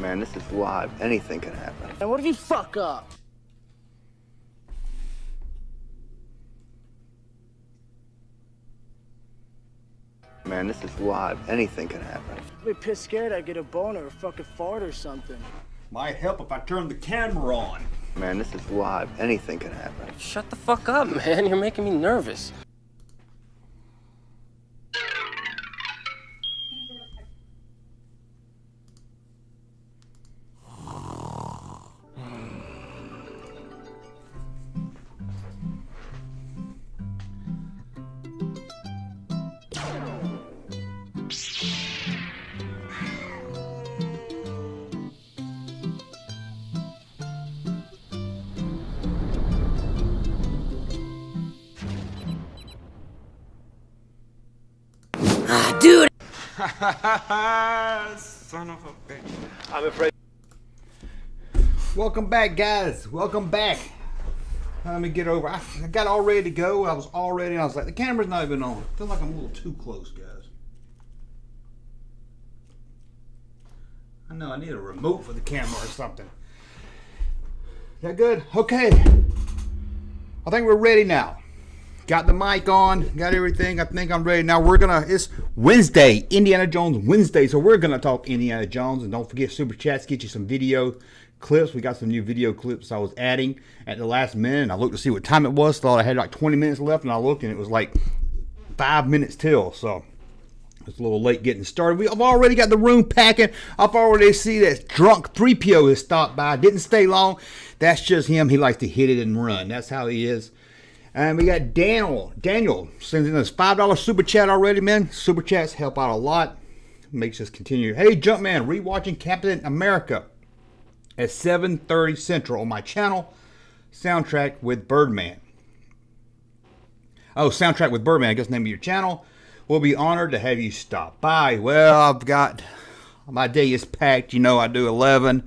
Man, this is live. Anything can happen. And what if you fuck up? Man, this is live. Anything can happen. I'd be pissed scared I'd get a boner or fucking fart or something. Might help if I turn the camera on. Man, this is live. Anything can happen. Shut the fuck up, man. You're making me nervous. Dude! Son of a bitch. I'm afraid. Welcome back, guys. Welcome back. Let me get over. I got all ready to go. I was like, the camera's not even on. I feel like I'm a little too close, guys. I know I need a remote for the camera or something. Is that good? Okay. I think we're ready now. Got the mic on, got everything. I think I'm ready. Now it's Wednesday, Indiana Jones Wednesday. So we're gonna talk Indiana Jones. And don't forget Super Chats, get you some video clips. We got some new video clips I was adding at the last minute. And I looked to see what time it was. Thought I had like 20 minutes left, and I looked and it was like 5 minutes till. So it's a little late getting started. I've already got the room packing. I've already see that drunk 3PO has stopped by. Didn't stay long. That's just him. He likes to hit it and run. That's how he is. And we got Daniel. Daniel sends in us $5 super chat already, man. Super chats help out a lot. Makes us continue. Hey, Junkman, rewatching Captain America at 7:30 Central on my channel. Soundtrack with Birdman. Oh, Soundtrack with Birdman. I guess the name of your channel. We'll be honored to have you stop by. Well, my day is packed. You know, I do 11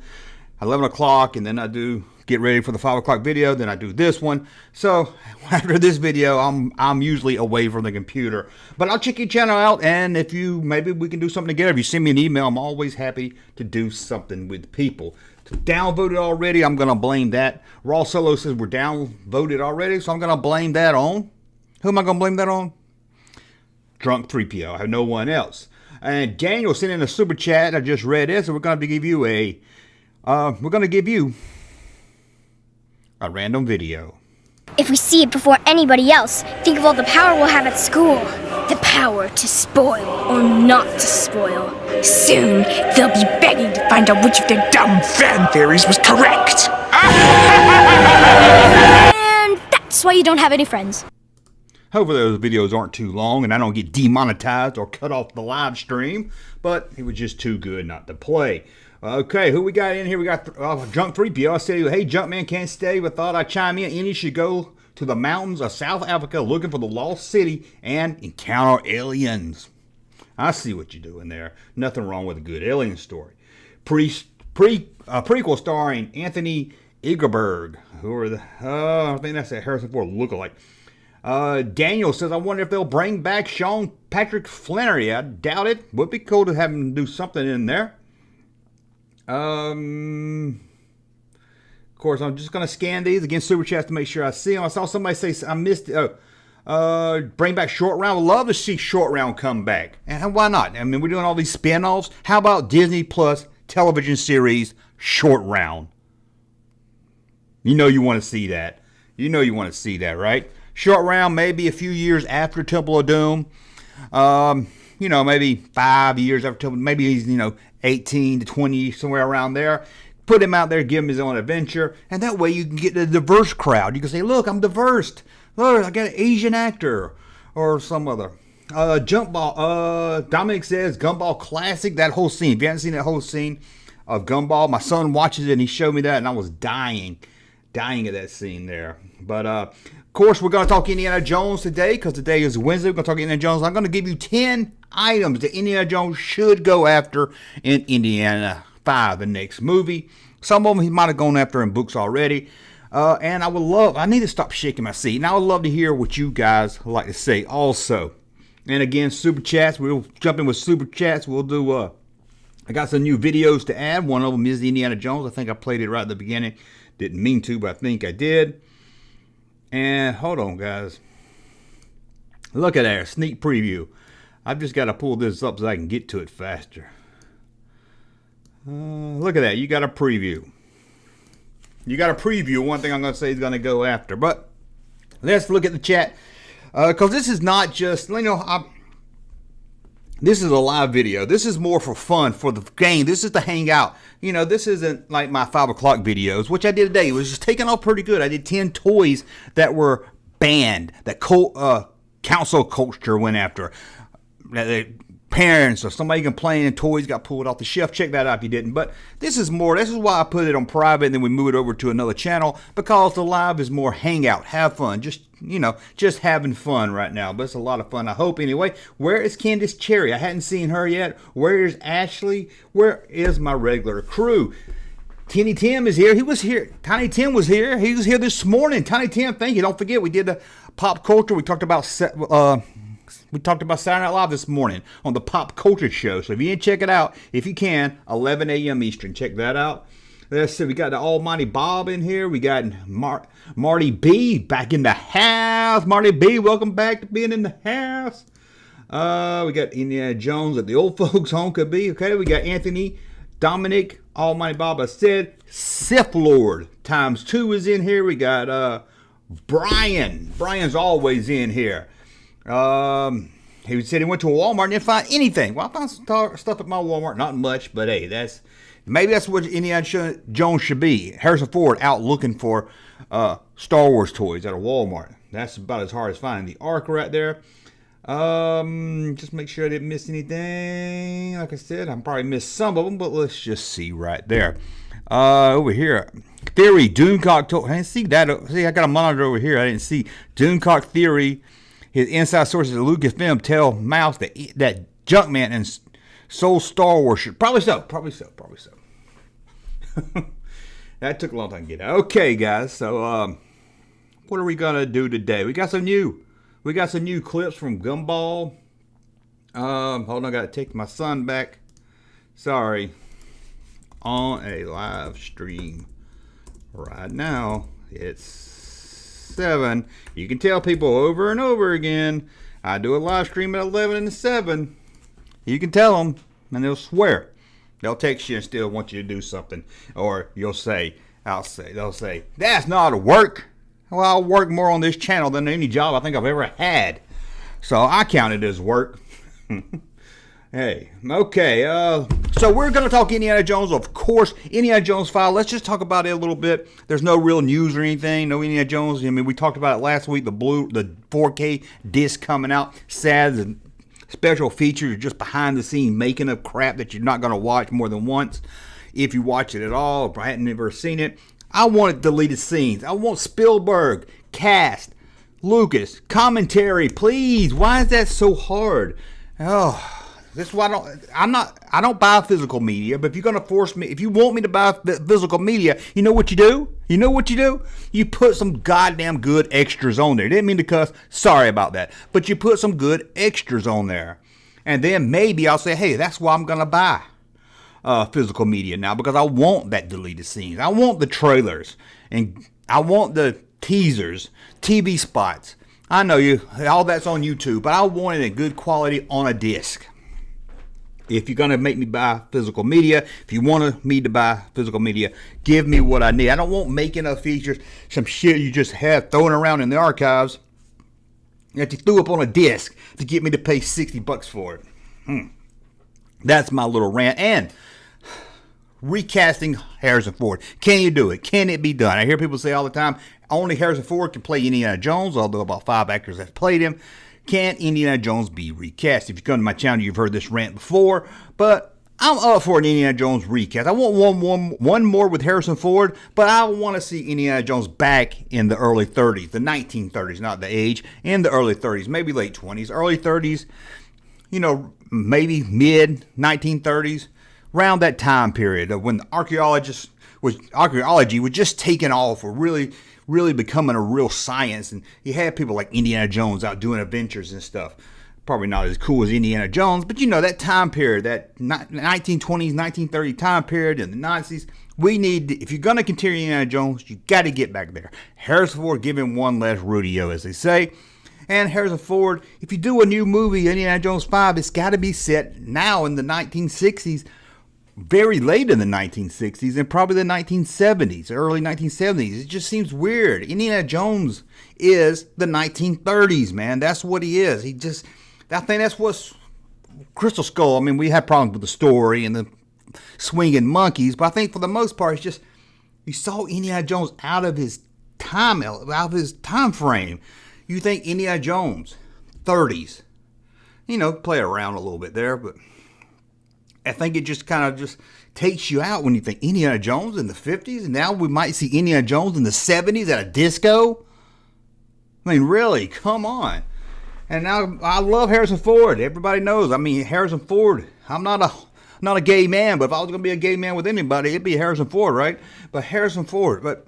o'clock, and then I do get ready for the 5 o'clock video. Then I do this one. So after this video, I'm usually away from the computer. But I'll check your channel out, and maybe we can do something together. If you send me an email, I'm always happy to do something with people. Downvoted already, I'm gonna blame that. Raw Solo says we're downvoted already, so I'm gonna blame that on. Who am I gonna blame that on? Drunk 3PO. I have no one else. And Daniel sent in a super chat. I just read this, and we're gonna give you a random video. If we see it before anybody else, think of all the power we'll have at school. The power to spoil or not to spoil. Soon, they'll be begging to find out which of their dumb fan theories was correct. And that's why you don't have any friends. Hopefully those videos aren't too long and I don't get demonetized or cut off the live stream, but it was just too good not to play. Okay, who we got in here? We got Junk 3PO. I said, hey, Junkman can't stay, but thought I'd chime in. Indy should go to the mountains of South Africa looking for the lost city and encounter aliens. I see what you're doing there. Nothing wrong with a good alien story. Prequel starring Anthony Egerberg. I think that's a Harrison Ford lookalike. Daniel says, I wonder if they'll bring back Sean Patrick Flannery. I doubt it. Would be cool to have him do something in there. Of course, I'm just going to scan these against Super Chats to make sure I see them. I saw somebody say, I missed it. Bring back Short Round. I'd love to see Short Round come back. And why not? I mean, we're doing all these spin-offs. How about Disney Plus television series Short Round? You know you want to see that. You know you want to see that, right? Short Round, maybe a few years after Temple of Doom. Maybe 5 years after Temple. Maybe he's, 18 to 20, somewhere around there. Put him out there, give him his own adventure. And that way you can get a diverse crowd. You can say, look, I'm diverse. Look, I got an Asian actor. Or some other. Jump Ball. Dominic says, Gumball Classic. That whole scene. If you haven't seen that whole scene of Gumball, my son watches it and he showed me that. And I was dying at that scene there. But, of course, we're going to talk Indiana Jones today because today is Wednesday. We're going to talk Indiana Jones. I'm going to give you 10 items that Indiana Jones should go after in Indiana 5, the next movie. Some of them he might have gone after in books already. And I need to stop shaking my seat. And I would love to hear what you guys like to say also. And again, Super Chats. We'll jump in with Super Chats. We'll do I got some new videos to add. One of them is Indiana Jones. I think I played it right at the beginning. Didn't mean to, but I think I did. And hold on, guys. Look at that, sneak preview. I've just got to pull this up so I can get to it faster. Look at that. You got a preview. You got a preview. One thing I'm going to say is going to go after. But let's look at the chat. Because this is not just, this is a live video. This is more for fun, for the game. This is to hang out. This isn't like my 5 o'clock videos, which I did today. It was just taking off pretty good. I did 10 toys that were banned, that council culture went after. That parents or somebody complaining toys got pulled off the shelf. Check that out if you didn't. But this is why I put it on private and then we move it over to another channel, because the live is more hangout, have fun, just having fun right now. But it's a lot of fun, I hope. Anyway, where is Candace Cherry? I hadn't seen her yet. Where is Ashley? Where is my regular crew? Tiny Tim is here. He was here. Tiny Tim was here. He was here this morning. Tiny Tim, thank you. Don't forget, we did the pop culture. We talked about Saturday Night Live this morning on the Pop Culture Show. So if you didn't check it out, if you can, 11 a.m. Eastern. Check that out. Let's see. We got the Almighty Bob in here. We got Marty B back in the house. Marty B, welcome back to being in the house. We got Indiana Jones at the old folks' home. Could be. Okay. We got Anthony, Dominic, Almighty Bob. I said Sith Lord ×2 is in here. We got Brian. Brian's always in here. He said he went to a Walmart and didn't find anything. Well, I found some stuff at my Walmart. Not much, but hey, maybe that's what Indiana Jones should be. Harrison Ford out looking for Star Wars toys at a Walmart. That's about as hard as finding the Ark right there. Just make sure I didn't miss anything. Like I said, I probably missed some of them, but let's just see right there. Over here, Theory, Doomcock told. I didn't see that. See, I got a monitor over here. I didn't see Doomcock Theory. His inside sources of Lucasfilm tell Mouse that Junkman and Soul Star Wars should probably so. That took a long time to get out. Okay, guys. So, what are we gonna do today? We got some new clips from Gumball. Hold on, I gotta take my son back. Sorry. On a live stream right now. It's 7. You can tell people over and over again, I do a live stream at 11 and 7. You can tell them, and they'll swear. They'll text you and still want you to do something. Or they'll say, that's not a work. Well, I'll work more on this channel than any job I think I've ever had. So I count it as work. Hey, okay, so we're going to talk Indiana Jones, of course, Indiana Jones file. Let's just talk about it a little bit. There's no real news or anything, no Indiana Jones. I mean, we talked about it last week, the 4K disc coming out. Sad, and special features are just behind the scene making of crap that you're not going to watch more than once. If you watch it at all, if I hadn't ever seen it. I want deleted scenes. I want Spielberg, cast, Lucas, commentary, please. Why is that so hard? Oh, this is why I don't buy physical media, but if you're going to force me, if you want me to buy physical media, you know what you do? You put some goddamn good extras on there. Didn't mean to cuss. Sorry about that. But you put some good extras on there. And then maybe I'll say, hey, that's why I'm going to buy physical media now, because I want that deleted scenes. I want the trailers. And I want the teasers, TV spots. I know all that's on YouTube, but I want it in good quality on a disc. If you're going to make me buy physical media, if you want me to buy physical media, give me what I need. I don't want making of features, some shit you just have thrown around in the archives that you threw up on a disc to get me to pay $60 for it. That's my little rant. And recasting Harrison Ford. Can you do it? Can it be done? I hear people say all the time, only Harrison Ford can play Indiana Jones, although about 5 actors have played him. Can Indiana Jones be recast? If you come to my channel, you've heard this rant before, but I'm up for an Indiana Jones recast. I want one more with Harrison Ford, but I want to see Indiana Jones back in the early 30s, the 1930s, not the age, in the early 30s, maybe late 20s, early 30s, maybe mid 1930s, around that time period of when archaeology was just taking off, or really becoming a real science, and you had people like Indiana Jones out doing adventures and stuff. Probably not as cool as Indiana Jones, but you know, that time period, that 1920s, 1930 time period, and the Nazis, we need, if you're going to continue Indiana Jones, you got to get back there. Harrison Ford, give him one last rodeo, as they say. And Harrison Ford, if you do a new movie, Indiana Jones 5, it's got to be set now in the 1960s, very late in the 1960s, and probably the 1970s, early 1970s. It just seems weird. Indiana Jones is the 1930s, man. That's what he is. I think that's what's Crystal Skull. I mean, we had problems with the story and the swinging monkeys, but I think for the most part, it's just you saw Indiana Jones out of his time frame. You think Indiana Jones, 30s, play around a little bit there, but I think it just kind of just takes you out when you think Indiana Jones in the 50s, and now we might see Indiana Jones in the 70s at a disco. I mean, really, come on. And now I love Harrison Ford. Everybody knows. I mean, Harrison Ford. I'm not a gay man, but if I was going to be a gay man with anybody, it'd be Harrison Ford, right? But Harrison Ford. But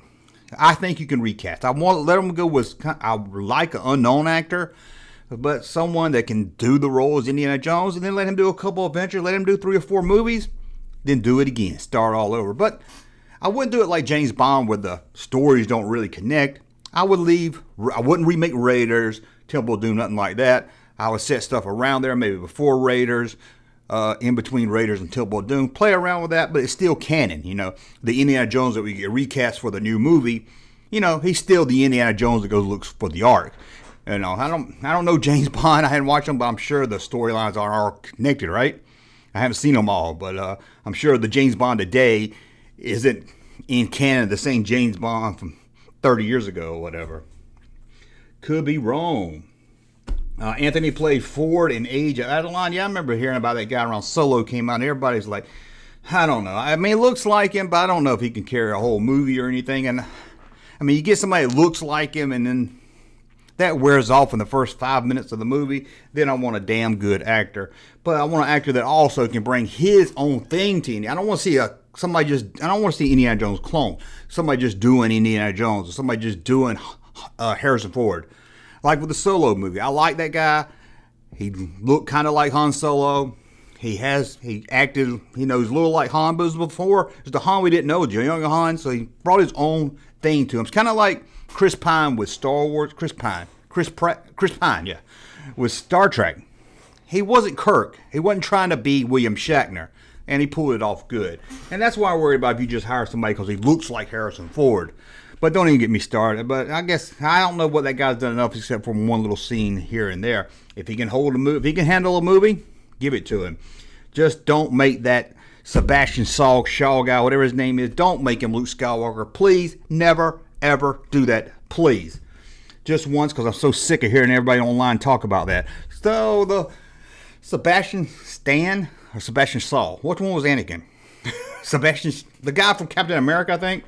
I think you can recast. I want to let him go with, I like an unknown actor, but someone that can do the role as Indiana Jones, and then let him do a couple of adventures, let him do 3 or 4 movies, then do it again, start all over. But I wouldn't do it like James Bond, where the stories don't really connect. I wouldn't remake Raiders, Temple of Doom, nothing like that. I would set stuff around there, maybe before Raiders, in between Raiders and Temple of Doom. Play around with that, but it's still canon, The Indiana Jones that we get recast for the new movie, he's still the Indiana Jones that goes looks for the Ark. I don't know James Bond. I hadn't watched them, but I'm sure the storylines are all connected, right? I haven't seen them all, but I'm sure the James Bond today isn't in canon the same James Bond from 30 years ago or whatever. Could be wrong. Anthony played Ford in Age of Adeline. Yeah, I remember hearing about that guy around Solo came out, and everybody's like, I don't know. I mean, it looks like him, but I don't know if he can carry a whole movie or anything. And I mean, you get somebody that looks like him, and then that wears off in the first 5 minutes of the movie. Then I want a damn good actor. But I want an actor that also can bring his own thing to Indiana. I don't want to see I don't want to see Indiana Jones clone. Somebody just doing Indiana Jones, or somebody just doing Harrison Ford. Like with the Solo movie. I like that guy. He looked kind of like Han Solo. He acted, he knows a little like Han, but before, it was the Han we didn't know, the younger Han, so he brought his own thing to him. It's kind of like Chris Pine with Star Wars. Chris Pine, yeah, with Star Trek. He wasn't Kirk. He wasn't trying to be William Shatner, and he pulled it off good. And that's why I worry about if you just hire somebody because he looks like Harrison Ford. But don't even get me started. But I guess I don't know what that guy's done enough except for one little scene here and there. If he can hold a movie, if he can handle a movie, give it to him. Just don't make that Sebastian Shaw guy, whatever his name is, don't make him Luke Skywalker. Please, never, ever do that. Please. Just once, because I'm so sick of hearing everybody online talk about that. So the Sebastian Stan or Sebastian Shaw, which one was Anakin? Sebastian, the guy from Captain America, I think.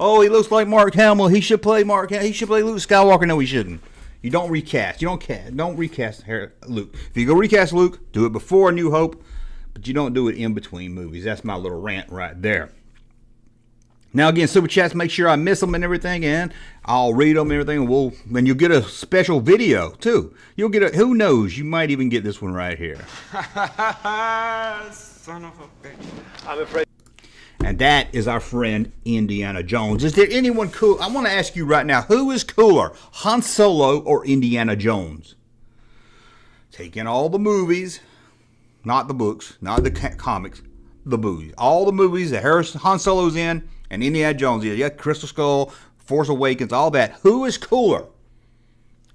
Oh, he looks like Mark Hamill. He should play Luke Skywalker. No, he shouldn't. You don't recast. Don't recast Luke. If you go recast Luke, do it before A New Hope, but you don't do it in between movies. That's my little rant right there. Now again, super chats, make sure I miss them and everything, and I'll read them and everything. And you'll get a special video too. You'll get who knows? You might even get this one right here. Son of a bitch. I'm afraid. And that is our friend Indiana Jones. Is there anyone cool? I want to ask you right now, who is cooler, Han Solo or Indiana Jones? Taking all the movies, not the books, not the comics, the movies. All the movies that Han Solo's in and Indiana Jones is. Yeah, Crystal Skull, Force Awakens, all that. Who is cooler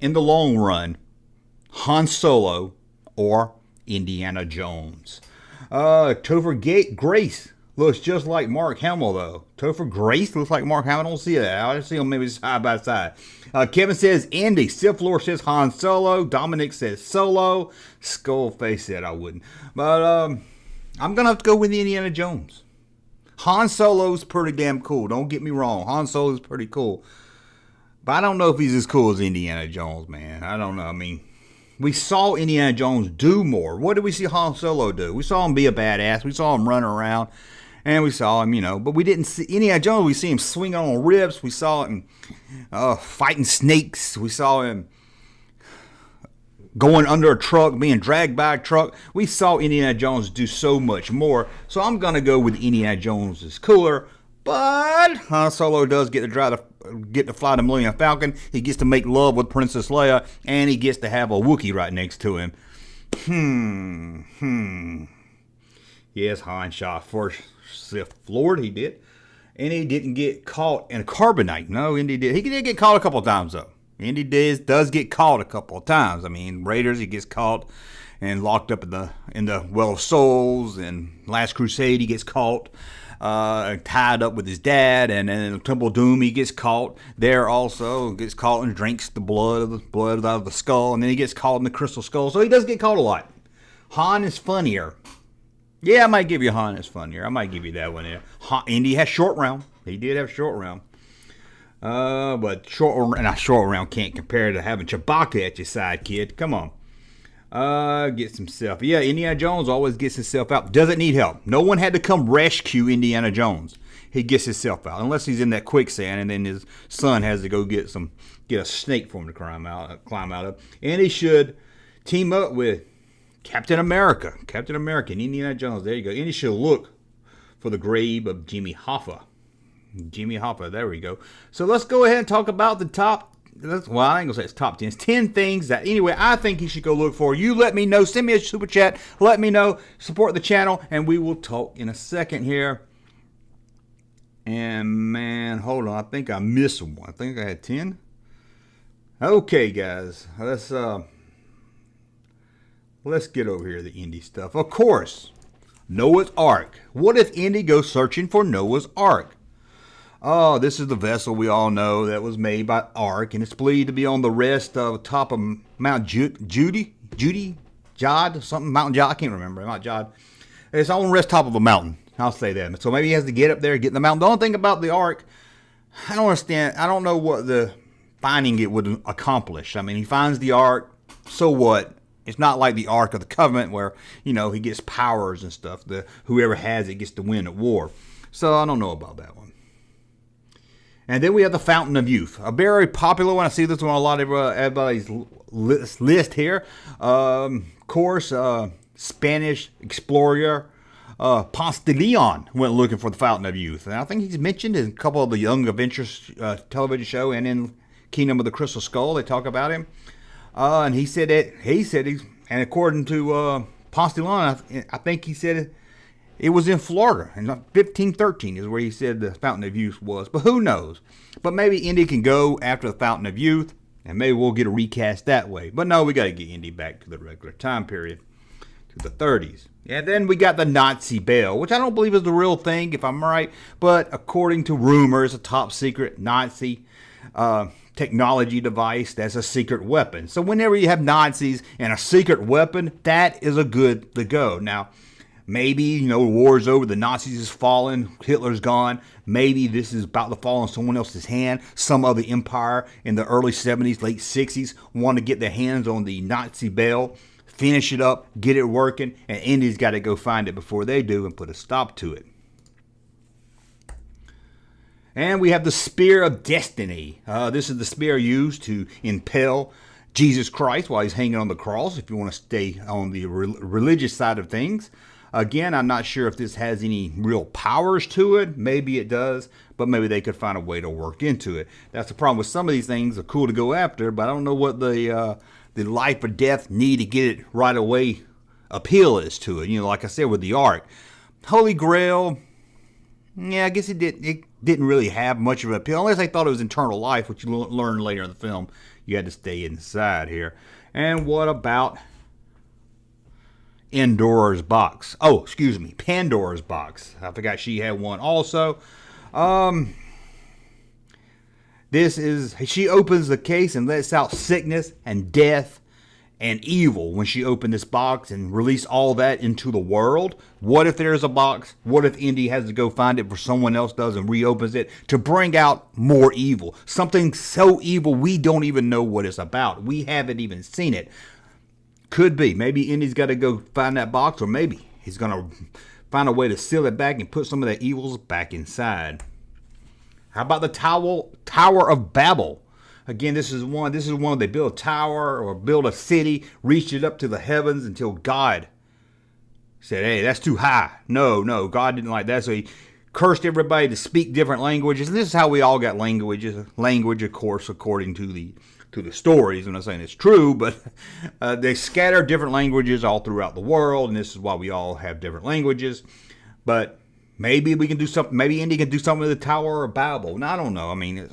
in the long run, Han Solo or Indiana Jones? Topher Grace looks just like Mark Hamill, though. Topher Grace looks like Mark Hamill. I don't see that. I see them maybe side by side. Kevin says Indy. Sith Lord says Han Solo. Dominic says Solo. Skullface said I wouldn't. But I'm going to have to go with Indiana Jones. Han Solo's pretty damn cool. Don't get me wrong. Han Solo's pretty cool. But I don't know if he's as cool as Indiana Jones, man. I don't know. I mean, we saw Indiana Jones do more. What did we see Han Solo do? We saw him be a badass. We saw him run around. And we saw him, but we didn't see Indiana Jones. We see him swinging on ribs. We saw him fighting snakes. We saw him going under a truck, being dragged by a truck. We saw Indiana Jones do so much more. So I'm going to go with Indiana Jones is cooler. But Han Solo does get to fly the Millennium Falcon. He gets to make love with Princess Leia. And he gets to have a Wookiee right next to him. Yes, Han shot first Sith Lord. He did. And he didn't get caught in carbonite. No, Indy did. He did get caught a couple of times, though. Indy does get caught a couple of times. I mean, Raiders, he gets caught and locked up in the Well of Souls. And Last Crusade, he gets caught, tied up with his dad. And then in Temple of Doom, he gets caught there also. Gets caught and drinks the blood out of the skull. And then he gets caught in the Crystal Skull. So he does get caught a lot. Han is funnier. Yeah, I might give you Han is funnier. I might give you that one there. Indy has short round. He did have short round. But short round can't compare to having Chewbacca at your side, kid. Come on. Gets himself. Yeah, Indiana Jones always gets himself out. Doesn't need help. No one had to come rescue Indiana Jones. He gets himself out. Unless he's in that quicksand and then his son has to go get a snake for him to climb out of. And he should team up with Captain America and Indiana Jones. There you go. And he should look for the grave of Jimmy Hoffa. There we go. So let's go ahead and talk about the top. Well, I ain't gonna say it's top 10. It's 10 things that anyway I think you should go look for. You let me know. Send me a super chat. Let me know. Support the channel, and we will talk in a second here. And man, hold on. I think I missed one. I think I had 10. Okay, guys. Let's get over here to the Indy stuff. Of course, Noah's Ark. What if Indy goes searching for Noah's Ark? Oh, this is the vessel we all know that was made by Ark, and it's believed to be on the rest of top of Mount Jod, something, Mount Jod, I can't remember, Mount Jod. It's on the rest top of a mountain, I'll say that. So maybe he has to get up there, get in the mountain. The only thing about the Ark, I don't understand, I don't know what the finding it would accomplish. I mean, he finds the Ark, so what? It's not like the Ark of the Covenant where, he gets powers and stuff. Whoever has it gets to win at war. So I don't know about that one. And then we have the Fountain of Youth. A very popular one. I see this one on a lot of everybody's list here. Of course, Spanish explorer Ponce de Leon went looking for the Fountain of Youth. And I think he's mentioned in a couple of the Young Adventures television show and in Kingdom of the Crystal Skull. They talk about him. And he said, and according to Ponce de Leon, I think he said it was in Florida, and 1513 is where he said the Fountain of Youth was. But who knows? But maybe Indy can go after the Fountain of Youth, and maybe we'll get a recast that way. But no, we got to get Indy back to the regular time period, to the 30s. And then we got the Nazi bell, which I don't believe is the real thing, if I'm right. But according to rumors, a top secret Nazi technology device that's a secret weapon. So whenever you have Nazis and a secret weapon, that is a good to go. Now, maybe, war's over, the Nazis is fallen, Hitler's gone. Maybe this is about to fall in someone else's hand. Some other empire in the early 70s, late 60s want to get their hands on the Nazi bell, finish it up, get it working, and Indy's got to go find it before they do and put a stop to it. And we have the Spear of Destiny. This is the spear used to impale Jesus Christ while he's hanging on the cross, if you want to stay on the religious side of things. Again, I'm not sure if this has any real powers to it. Maybe it does, but maybe they could find a way to work into it. That's the problem with some of these things. They're cool to go after, but I don't know what the life or death need to get it right away appeal is to it. Like I said with the Ark. Holy Grail, yeah, I guess it didn't really have much of an appeal, unless they thought it was eternal life, which you learn later in the film. You had to stay inside here. And what about Pandora's box? Oh, excuse me, Pandora's box. I forgot she had one also. She opens the case and lets out sickness and death and evil when she opened this box and released all that into the world. What if there's a box? What if Indy has to go find it before someone else does and reopens it to bring out more evil? Something so evil we don't even know what it's about. We haven't even seen it. Could be. Maybe Indy's got to go find that box, or maybe he's going to find a way to seal it back and put some of the evils back inside. How about the Tower of Babel? Again, this is one they build a tower or build a city, reached it up to the heavens until God said, hey, that's too high. No, God didn't like that. So he cursed everybody to speak different languages. And this is how we all got languages. Language, of course, according to the stories. I'm not saying it's true, but they scatter different languages all throughout the world. And this is why we all have different languages. But maybe we can do something. Maybe Indy can do something with the Tower of Babel. And I don't know. I mean,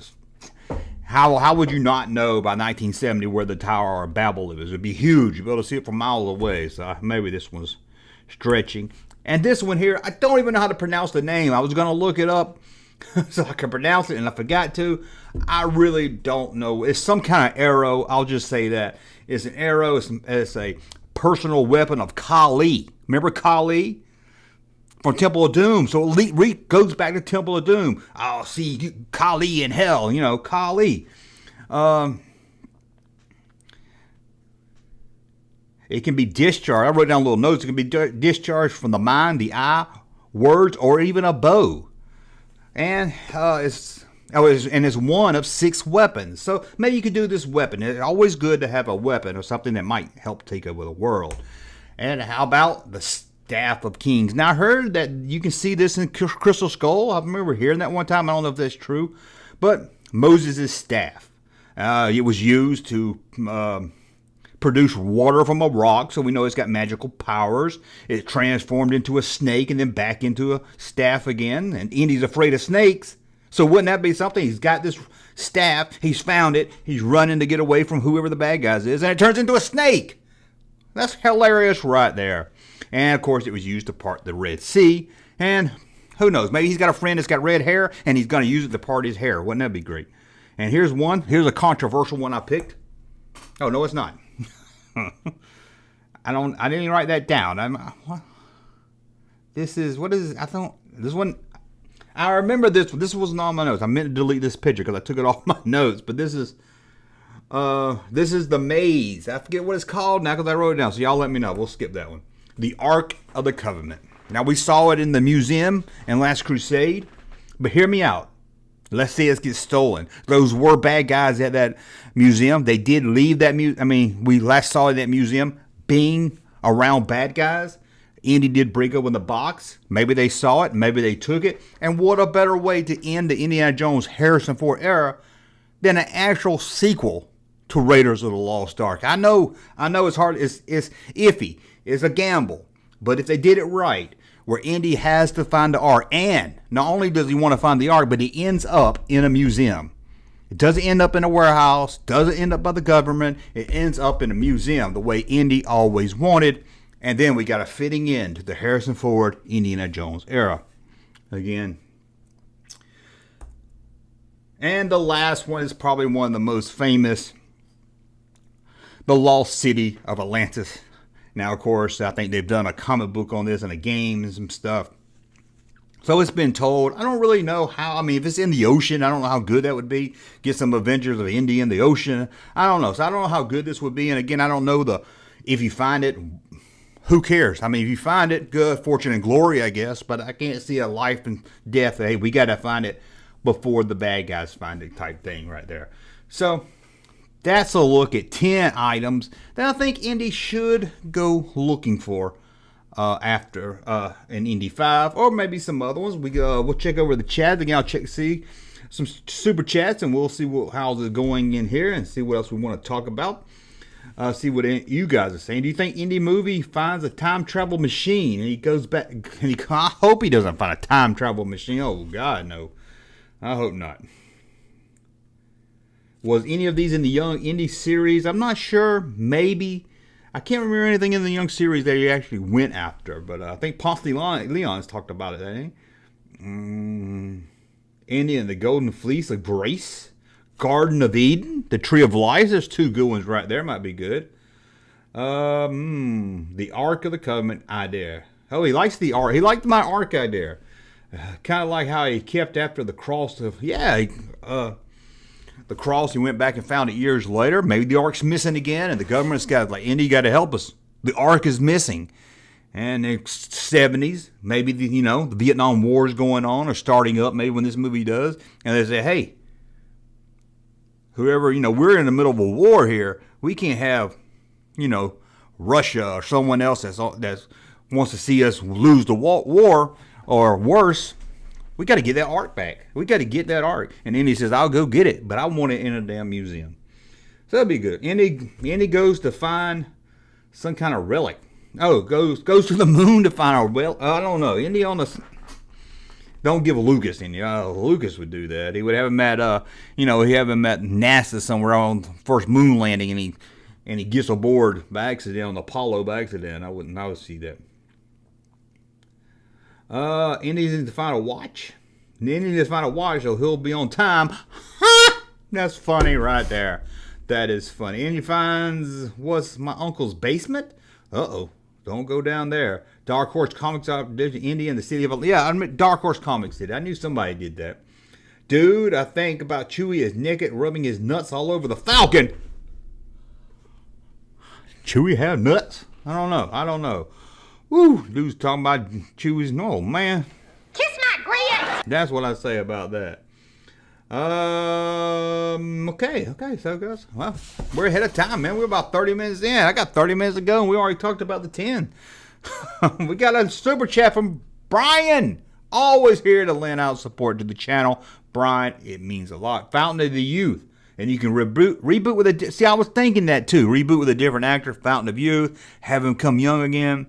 how would you not know by 1970 where the Tower of Babel is? It'd be huge. You'd be able to see it from miles away. So maybe this one's stretching. And this one here, I don't even know how to pronounce the name. I was going to look it up so I could pronounce it, and I forgot to. I really don't know. It's some kind of arrow. I'll just say that. It's an arrow. It's a personal weapon of Kali. Remember Kali? From Temple of Doom. So it goes back to Temple of Doom. I'll see Kali in hell. You know, Kali. It can be discharged. I wrote down little notes. It can be discharged from the mind, the eye, words, or even a bow. And it's one of 6 weapons. So maybe you could do this weapon. It's always good to have a weapon or something that might help take over the world. And how about the Staff of Kings? Now I heard that you can see this in Crystal Skull. I remember hearing that one time. I don't know if that's true. But Moses' staff. It was used to produce water from a rock, so we know it's got magical powers. It transformed into a snake and then back into a staff again. And Indy's afraid of snakes. So wouldn't that be something? He's got this staff. He's found it. He's running to get away from whoever the bad guys is. And it turns into a snake. That's hilarious right there. And, of course, it was used to part the Red Sea. And who knows? Maybe he's got a friend that's got red hair, and he's going to use it to part his hair. Wouldn't that be great? And here's one. Here's a controversial one I picked. Oh, no, it's not. I didn't even write that down. This one. I remember this one. This wasn't on my notes. I meant to delete this picture because I took it off my notes. But this is the maze. I forget what it's called now because I wrote it down. So y'all let me know. We'll skip that one. The Ark of the Covenant. Now we saw it in the museum in Last Crusade. But hear me out. Let's say it gets stolen. Those were bad guys at that museum. They did leave that museum. We last saw in that museum being around bad guys. Indy did break open the box. Maybe they saw it. Maybe they took it. And what a better way to end the Indiana Jones Harrison Ford era than an actual sequel to Raiders of the Lost Ark. I know it's hard. It's iffy. It's a gamble. But if they did it right, where Indy has to find the Ark, and not only does he want to find the Ark, but he ends up in a museum. It doesn't end up in a warehouse, doesn't end up by the government. It ends up in a museum, the way Indy always wanted. And then we got a fitting end to the Harrison Ford Indiana Jones era. Again. And the last one is probably one of the most famous. The Lost City of Atlantis. Now, of course, I think they've done a comic book on this and a game and some stuff. So it's been told. I don't really know how. I mean, if it's in the ocean, I don't know how good that would be. Get some Avengers of Indy in the ocean. I don't know. So I don't know how good this would be. And again, I don't know if you find it, who cares? I mean, if you find it, good, fortune and glory, I guess. But I can't see a life and death. Hey, we got to find it before the bad guys find it type thing right there. So that's a look at 10 items that I think Indy should go looking for after an Indy 5, or maybe some other ones. We'll check over the chat. Again, I'll see some super chats, and we'll see how's it going in here and see what else we want to talk about. See what you guys are saying. Do you think Indy movie finds a time travel machine and he goes back? I hope he doesn't find a time travel machine. Oh, God, no. I hope not. Was any of these in the Young Indy series? I'm not sure. Maybe. I can't remember anything in the Young series that he actually went after. But I think Ponce Leon's talked about it, I think. Indy and the Golden Fleece, a Grace. Garden of Eden. The Tree of Life. There's 2 good ones right there. Might be good. The Ark of the Covenant idea. Oh, he likes the Ark. He liked my Ark idea. Kind of like how he kept after the cross of... Yeah, the cross, he went back and found it years later. Maybe the Ark's missing again, and the government's got like, Indy, you got to help us. The Ark is missing. And in the 70s, maybe the Vietnam War is going on or starting up, maybe when this movie does. And they say, hey, whoever, we're in the middle of a war here. We can't have, Russia or someone else that wants to see us lose the war, or worse. We got to get that art back. We got to get that art. And Indy says, I'll go get it, but I want it in a damn museum. So that'd be good. Indy goes to find some kind of relic. Oh, goes to the moon to find I don't know. Indy on the... Don't give Lucas any. Lucas would do that. He would have him at, he have him at NASA somewhere on the first moon landing, and he gets aboard by accident on Apollo by accident. I would see that. Indy needs to find a watch. Indy needs to find a watch, so he'll be on time. That's funny right there. That is funny. Indy finds what's my uncle's basement. Don't go down there. Dark Horse Comics Division, Indy in the city of... Yeah, I admit Dark Horse Comics did. I knew somebody did that. Dude, I think about Chewie is naked, rubbing his nuts all over the Falcon. Chewie have nuts? I don't know. Woo, dude's talking about Chewie's... No, man. Kiss my grits! That's what I say about that. Okay, so guys, well, we're ahead of time, man. We're about 30 minutes in. I got 30 minutes to go, and we already talked about the 10. We got a super chat from Brian. Always here to lend out support to the channel. Brian, it means a lot. Fountain of the Youth. And you can reboot with a... See, I was thinking that too. Reboot with a different actor, Fountain of Youth. Have him come young again.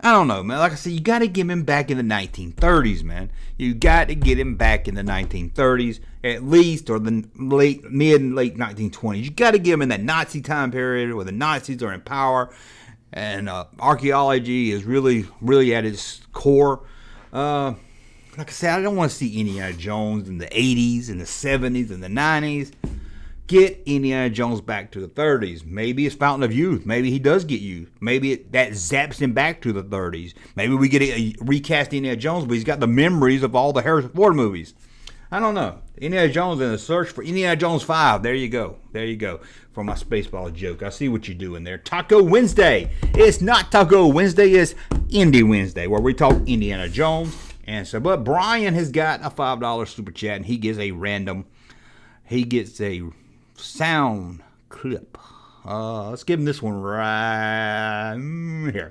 I don't know, man. Like I said, you got to get him back in the 1930s, man. You got to get him back in the 1930s, at least, or the mid and late 1920s. You got to get him in that Nazi time period where the Nazis are in power, and archaeology is really, really at its core. Like I said, I don't want to see Indiana Jones in the 80s, and the 70s, and the 90s. Get Indiana Jones back to the 30s. Maybe it's Fountain of Youth. Maybe he does get you. Maybe that zaps him back to the 30s. Maybe we get a recast Indiana Jones, but he's got the memories of all the Harrison Ford movies. I don't know. Indiana Jones in the search for Indiana Jones 5. There you go. For my Spaceball joke. I see what you're doing there. Taco Wednesday. It's not Taco Wednesday. It's Indy Wednesday, where we talk Indiana Jones. And so, but Brian has got a $5 super chat, and he gets a sound clip. Let's give him this one right here.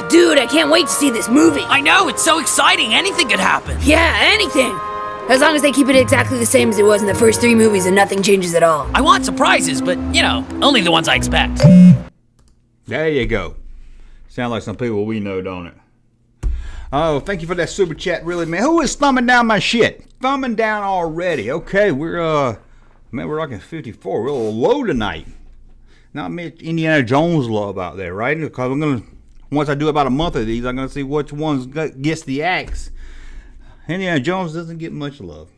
Dude, I can't wait to see this movie. I know, it's so exciting. Anything could happen. Yeah, anything. As long as they keep it exactly the same as it was in the first 3 movies and nothing changes at all. I want surprises, but, only the ones I expect. There you go. Sound like some people we know, don't it? Oh, thank you for that super chat, really, man. Who is thumbing down my shit? Thumbing down already. Okay, we're rocking 54. We're a little low tonight. Not much Indiana Jones love out there, right? Because once I do about a month of these, I'm gonna see which ones gets the axe. Indiana Jones doesn't get much love.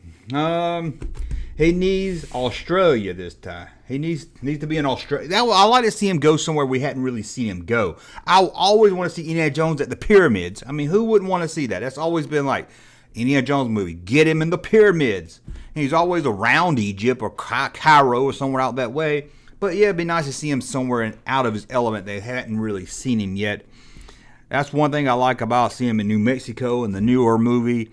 He needs Australia this time. He needs to be in Australia. I like to see him go somewhere we hadn't really seen him go. I always want to see Indiana Jones at the pyramids. I mean, who wouldn't want to see that? That's always been like Indiana Jones movie. Get him in the pyramids. And he's always around Egypt or Cairo or somewhere out that way. But yeah, it'd be nice to see him somewhere out of his element. They hadn't really seen him yet. That's one thing I like about seeing him in New Mexico in the newer movie.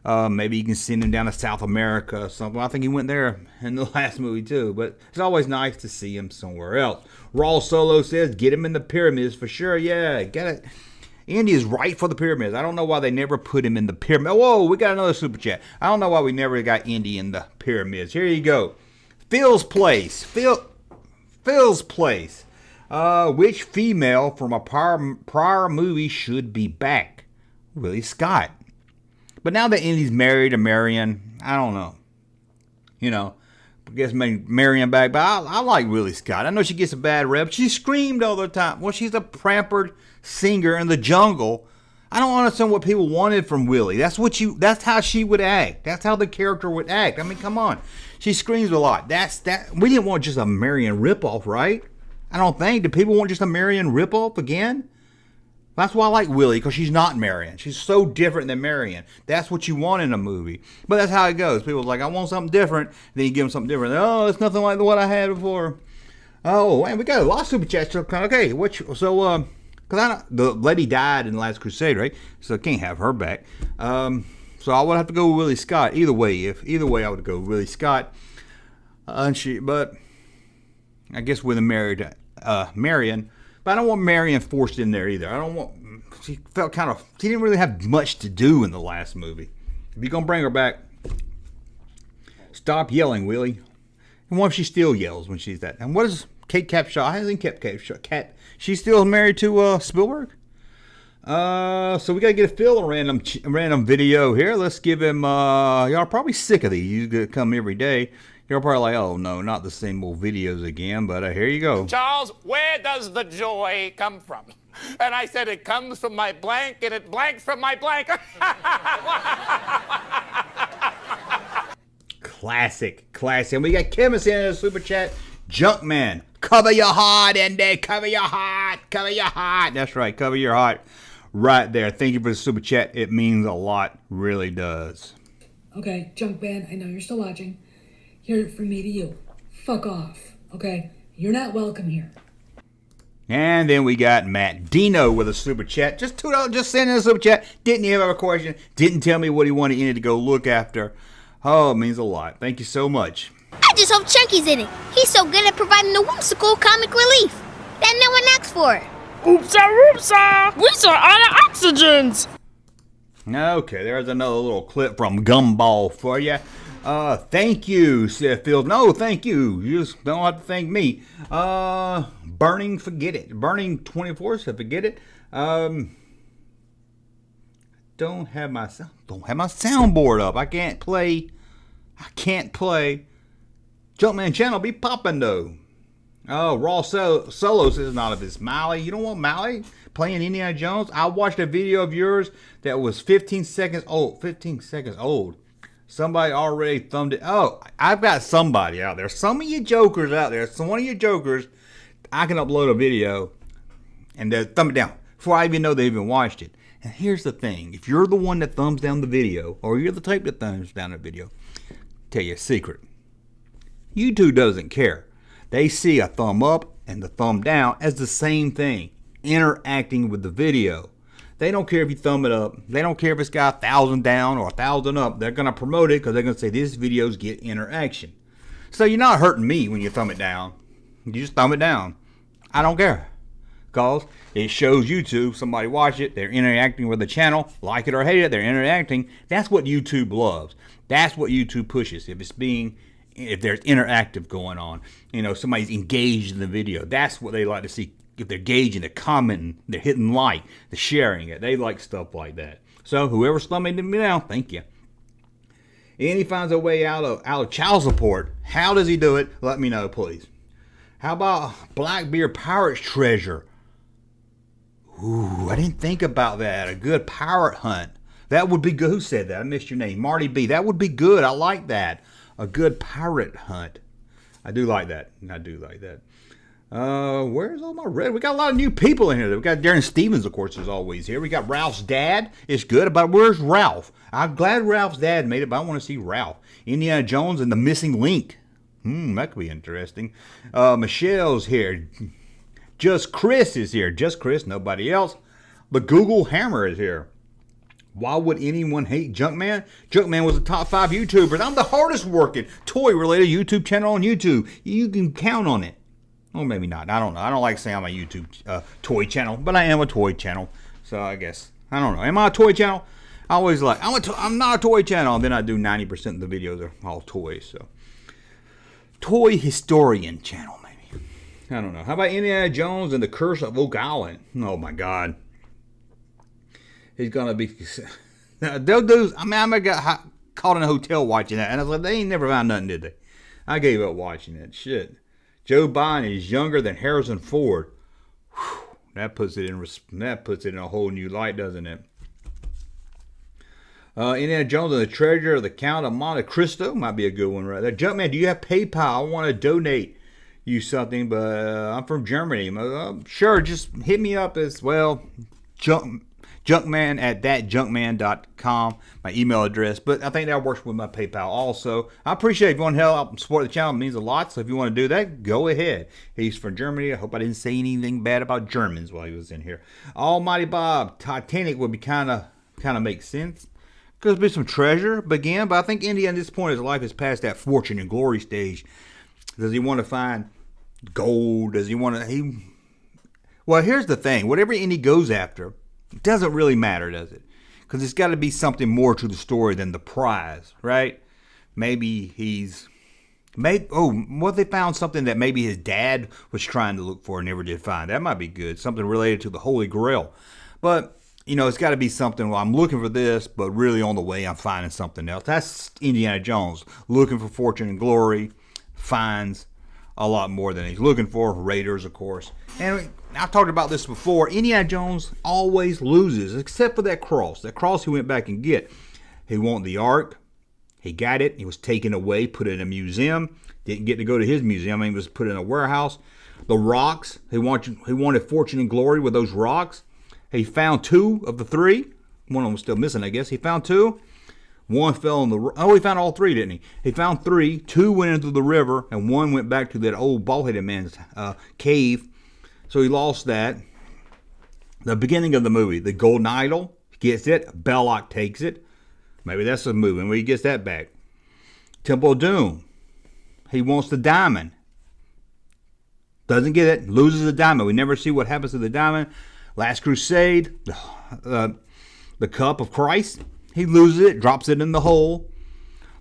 Maybe you can send him down to South America or something. I think he went there in the last movie too. But it's always nice to see him somewhere else. Raw Solo says, get him in the pyramids for sure. Yeah, get it. Indy is right for the pyramids. I don't know why they never put him in the pyramid. Whoa, we got another super chat. I don't know why we never got Indy in the pyramids. Here you go. Phil's Place. Phil's Place. Which female from a prior movie should be back? Willie Scott. But now that Indy's married to Marion, I don't know. I guess Marion back. But I like Willie Scott. I know she gets a bad rep. She screamed all the time. Well, she's a pampered singer in the jungle. I don't understand what people wanted from Willie. That's how she would act. That's how the character would act. I mean, come on. She screams a lot. We didn't want just a Marion ripoff, right? I don't think. Do people want just a Marion ripoff again? That's why I like Willie, because she's not Marion. She's so different than Marion. That's what you want in a movie. But that's how it goes. People's like, I want something different. Then you give them something different. Oh, it's nothing like what I had before. Oh, man, we got a lot of super chats. Okay, because the lady died in The Last Crusade, right? So I can't have her back. So I would have to go with Willie Scott. Either way, I would go with Willie Scott. But I guess with a married Marion, but I don't want Marion forced in there either. I don't want. She felt she didn't really have much to do in the last movie. If you're gonna bring her back, stop yelling, Willie. And what if she still yells when she's that? And what is Kate Capshaw? Hasn't Kate Capshaw? She's still married to Spielberg. So we gotta get a feel of random video here. Let's give him. Y'all are probably sick of these. You come every day. You're probably like, oh no, not the same old videos again. But here you go. Charles, where does the joy come from? And I said, it comes from my blank, and it blanks from my blank. Classic. And we got Kevin saying in the super chat, Junkman, cover your heart, Indy, cover your heart. That's right, cover your heart. Right there. Thank you for the super chat. It means a lot. Really does. Okay, Junkman, I know you're still watching. Hear it from me to you. Fuck off, okay? You're not welcome here. And then we got Matt Dino with a super chat. Just $2, just send in a super chat. Didn't even have a question. Didn't tell me what he wanted Indy to go look after. Oh, it means a lot. Thank you so much. I just hope Chunky's in it. He's so good at providing the whimsical comic relief that no one asks for. Oopsa! We are out of oxygens! Okay, there's another little clip from Gumball for you. Thank you, Seth Fields. No, thank you. You just don't have to thank me. Burning, forget it. Burning 24, so forget it. Don't have my soundboard up. I can't play. Junkman channel be popping though. Oh, Raw Solo says not of this. Mally, you don't want Mally playing Indiana Jones? I watched a video of yours that was 15 seconds old. 15 seconds old. Somebody already thumbed it. Oh, I've got somebody out there. Some of you jokers out there. One of you jokers, I can upload a video and thumb it down before I even know they even watched it. And here's the thing. If you're the one that thumbs down the video, or you're the type that thumbs down the video, tell you a secret. YouTube doesn't care. They see a thumb up and the thumb down as the same thing. Interacting with the video. They don't care if you thumb it up. They don't care if it's got 1,000 down or 1,000 up. They're going to promote it because they're going to say this videos get interaction. So you're not hurting me when you thumb it down. You just thumb it down. I don't care. Because it shows YouTube, somebody watch it, they're interacting with the channel, like it or hate it, they're interacting. That's what YouTube loves. That's what YouTube pushes. If there's interactive going on, somebody's engaged in the video. That's what they like to see. If they're engaging, they're commenting, they're hitting like, they're sharing it. They like stuff like that. So whoever's thumbing me down, thank you. And he finds a way out of child support. How does he do it? Let me know, please. How about Blackbeard Pirate's Treasure? Ooh, I didn't think about that. A good pirate hunt. That would be good. Who said that? I missed your name. Marty B. That would be good. I like that. A good pirate hunt. I do like that. Where's all my red? We got a lot of new people in here. We got Darren Stevens, of course, is always here. We got Ralph's dad. It's good. But where's Ralph? I'm glad Ralph's dad made it, but I want to see Ralph. Indiana Jones and the Missing Link. That could be interesting. Michelle's here. Just Chris is here. Just Chris, nobody else. The Google Hammer is here. Why would anyone hate Junkman? Junkman was a top 5 YouTubers. I'm the hardest working toy-related YouTube channel on YouTube. You can count on it. Well, maybe not. I don't know. I don't like saying I'm a YouTube toy channel, but I am a toy channel. So I guess, I don't know. Am I a toy channel? I always like, I'm not a toy channel. And then I do 90% of the videos are all toys. So, toy historian channel, maybe. I don't know. How about Indiana Jones and the Curse of Oak Island? Oh my God. He's gonna be. They'll do. I got caught in a hotel watching that, and I was like, they ain't never found nothing, did they? I gave up watching that shit. Joe Biden is younger than Harrison Ford. Whew, that puts it in a whole new light, doesn't it? Indiana Jones and the Treasure of the Count of Monte Cristo might be a good one right there. Junkman, do you have PayPal? I want to donate you something, but I'm from Germany. Sure, just hit me up as well. Junkman at thatjunkman.com, my email address. But I think that works with my PayPal also. I appreciate if you want to help support the channel. It means a lot. So if you want to do that, go ahead. He's from Germany. I hope I didn't say anything bad about Germans while he was in here. Almighty Bob, Titanic would be kind of make sense. Could be some treasure again, but I think Indy at this point in his life has passed that fortune and glory stage. Does he want to find gold? Does he want to... Well, here's the thing. Whatever Indy goes after, it doesn't really matter, does it? Because it's got to be something more to the story than the prize, right? Maybe he's... what if they found something that maybe his dad was trying to look for and never did find? That might be good. Something related to the Holy Grail. But, it's got to be something, well, I'm looking for this, but really on the way I'm finding something else. That's Indiana Jones. Looking for fortune and glory, finds a lot more than he's looking for. Raiders, of course. And I've talked about this before. Indiana Jones always loses, except for that cross. That cross he went back and get. He wanted the Ark. He got it. He was taken away, put it in a museum. Didn't get to go to his museum. He was put in a warehouse. The rocks. He wanted fortune and glory with those rocks. He found 2 of the 3. One of them was still missing, I guess. He found 2. One fell in the... Oh, he found all 3, didn't he? He found 3. 2 went into the river, and 1 went back to that old bald-headed man's cave. So he lost that. The beginning of the movie, the golden idol, gets it. Belloc takes it. Maybe that's a movie where he gets that back. Temple of Doom. He wants the diamond. Doesn't get it. Loses the diamond. We never see what happens to the diamond. Last Crusade. The cup of Christ. He loses it. Drops it in the hole.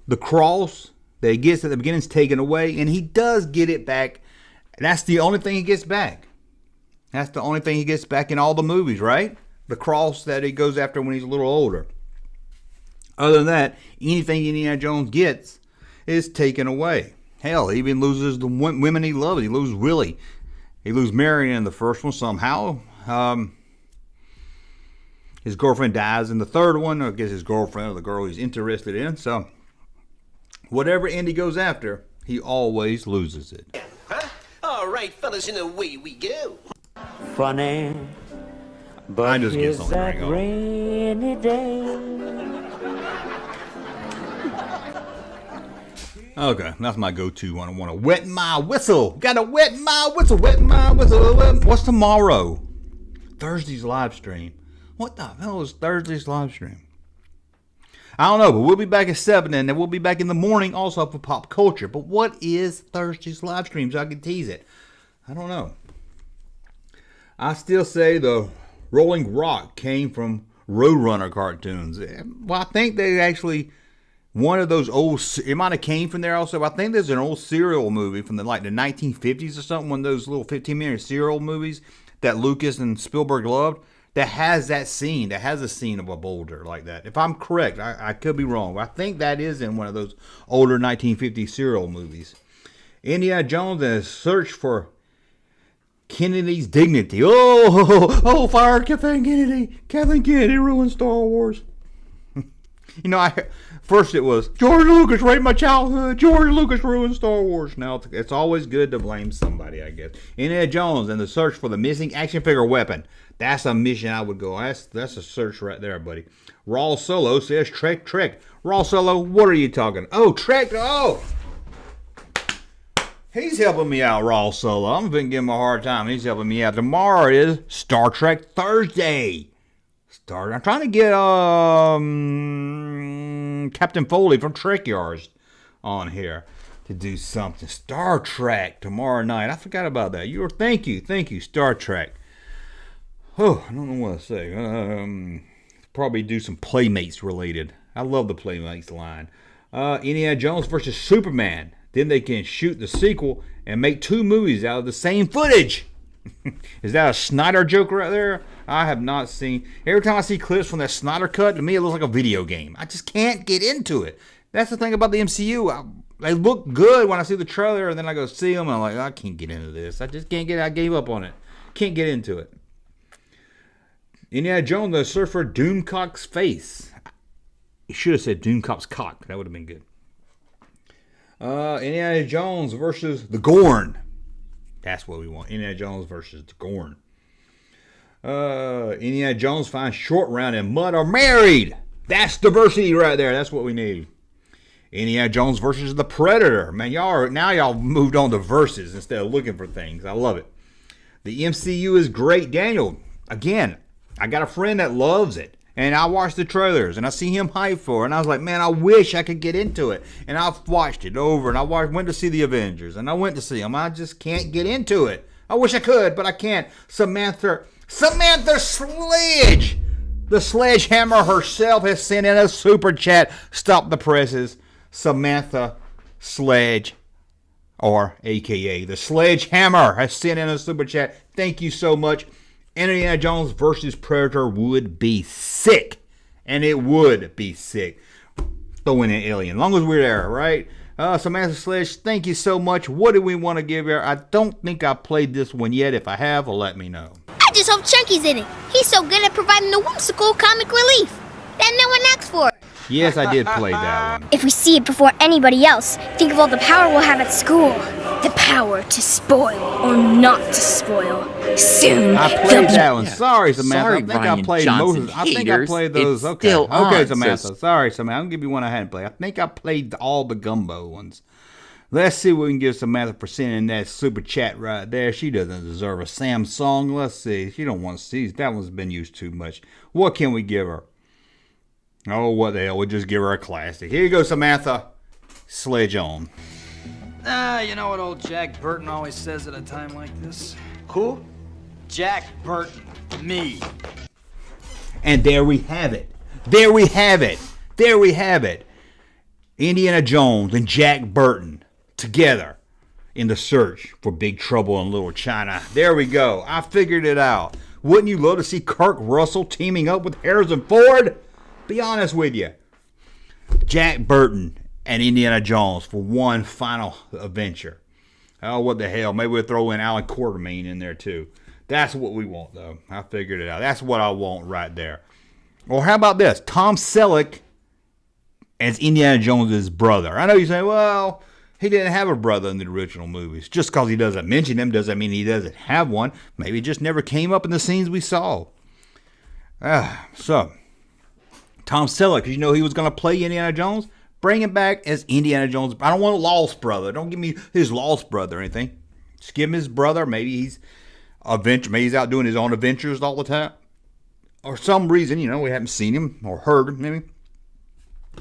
The cross that he gets at the beginning is taken away. And he does get it back. That's the only thing he gets back. That's the only thing he gets back in all the movies, right? The cross that he goes after when he's a little older. Other than that, anything Indiana Jones gets is taken away. Hell, he even loses the women he loves. He loses Willie. He loses Marion in the first one somehow. His girlfriend dies in the third one. I guess his girlfriend or the girl he's interested in. So, whatever Indy goes after, he always loses it. Huh? All right, fellas, and away we go. Funny, but I just here's get something that rainy day. Okay, that's my go-to one. I want to wet my whistle. Gotta wet my whistle, wet my whistle. What's tomorrow? Thursday's live stream. What the hell is Thursday's live stream? I don't know, but we'll be back at 7, and then we'll be back in the morning also for pop culture. But what is Thursday's live stream so I can tease it? I don't know. I still say the Rolling Rock came from Roadrunner cartoons. Well, I think they actually... One of those old, it might have came from there also. I think there's an old serial movie from the 1950s or something. One of those little 15-minute serial movies that Lucas and Spielberg loved. That has that scene. That has a scene of a boulder like that. If I'm correct, I could be wrong. But I think that is in one of those older 1950s serial movies. Indiana Jones and his search for Kennedy's dignity. Oh, fire Kathleen Kennedy. Kathleen Kennedy ruined Star Wars. First it was, George Lucas raped my childhood. George Lucas ruined Star Wars. Now, it's always good to blame somebody, I guess. Indiana Jones and the search for the missing action figure weapon. That's a mission I would go. That's a search right there, buddy. Raw Solo says, Trek. Raw Solo, what are you talking? Oh, Trek. Oh! He's helping me out, Raw Solo. I'm been giving him a hard time. He's helping me out. Tomorrow is Star Trek Thursday. I'm trying to get Captain Foley from Trek Yards on here to do something. Star Trek tomorrow night. I forgot about that. Thank you, Star Trek. Oh, I don't know what to say. Probably do some Playmates related. I love the Playmates line. Indiana Jones versus Superman. Then they can shoot the sequel and make 2 movies out of the same footage. Is that a Snyder joke right there? I have not seen. Every time I see clips from that Snyder cut, to me it looks like a video game. I just can't get into it. That's the thing about the MCU. They look good when I see the trailer, and then I go see them, and I'm like, I can't get into this. I just can't get it. I gave up on it. Can't get into it. Indiana Jones, the surfer Doomcock's face. You should have said Doomcock's cock. That would have been good. Indiana Jones versus the Gorn. That's what we want. Indiana Jones versus the Gorn. Indiana Jones finds Short Round and Mudd are married. That's diversity right there. That's what we need. Indiana Jones versus the Predator. Man, y'all moved on to verses instead of looking for things. I love it. The MCU is great. Daniel, again, I got a friend that loves it. And I watched the trailers, and I see him hype for it, and I was like, man, I wish I could get into it. And I've watched it over, and went to see the Avengers, and I went to see them. I just can't get into it. I wish I could, but I can't. Samantha Sledge, the Sledgehammer herself, has sent in a super chat. Stop the presses. Samantha Sledge, or AKA the Sledgehammer, has sent in a super chat. Thank you so much. Indiana Jones versus Predator would be sick. And it would be sick. Throw in an alien. As long as we're there, right? Samantha Sledge, thank you so much. What do we want to give her? I don't think I played this one yet. If I have, well, let me know. I just hope Chunky's in it. He's so good at providing the whimsical comic relief that no one asks for. Yes, I did play that one. If we see it before anybody else, think of all the power we'll have at school. The power to spoil or not to spoil. Soon, I played that one. Sorry, Samantha. Sorry, I think Ryan I played Johnson most. I think I played those. It's Okay, still okay, on, Samantha. so- Sorry, Samantha. I'll give you one I hadn't played. I think I played all the gumbo ones. Let's see what we can give Samantha for sending that super chat right there. She doesn't deserve a Samsung. Let's see. She don't want to see. That one's been used too much. What can we give her? Oh, what the hell? We'll just give her a classic. Here you go, Samantha. Sledge on. You know what old Jack Burton always says at a time like this? Who? Jack Burton. Me. And there we have it. There we have it. There we have it. Indiana Jones and Jack Burton together in the search for Big Trouble in Little China. There we go. I figured it out. Wouldn't you love to see Kirk Russell teaming up with Harrison Ford? Be honest with you. Jack Burton and Indiana Jones for one final adventure. Oh, what the hell. Maybe we'll throw in Alan Quartermain in there too. That's what we want, though. I figured it out. That's what I want right there. Or how about this? Tom Selleck as Indiana Jones' brother. I know you say, well, he didn't have a brother in the original movies. Just because he doesn't mention him doesn't mean he doesn't have one. Maybe it just never came up in the scenes we saw. So, Tom Selleck, because you know he was going to play Indiana Jones, bring him back as Indiana Jones. I don't want a lost brother. Don't give me his lost brother or anything. Just give him his brother. Maybe he's out doing his own adventures all the time. Or some reason, we haven't seen him or heard him, maybe.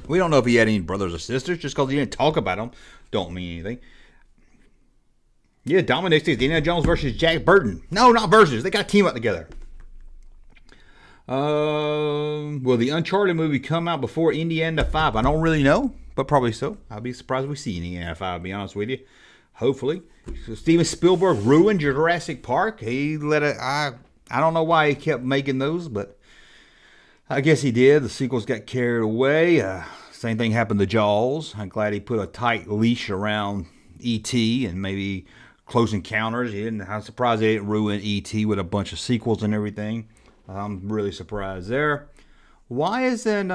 We don't know if he had any brothers or sisters. Just because he didn't talk about them don't mean anything. Yeah, Dominic says Indiana Jones versus Jack Burton. No, not versus. They got to team up together. Will the Uncharted movie come out before Indiana 5? I don't really know, but probably so. I'll be surprised if we see Indiana 5, to be honest with you. Hopefully. So Steven Spielberg ruined Jurassic Park. He let it... I don't know why he kept making those, but I guess he did. The sequels got carried away. Same thing happened to Jaws. I'm glad he put a tight leash around E.T. and maybe Close Encounters. I'm surprised they didn't ruin E.T. with a bunch of sequels and everything. I'm really surprised there. Why isn't...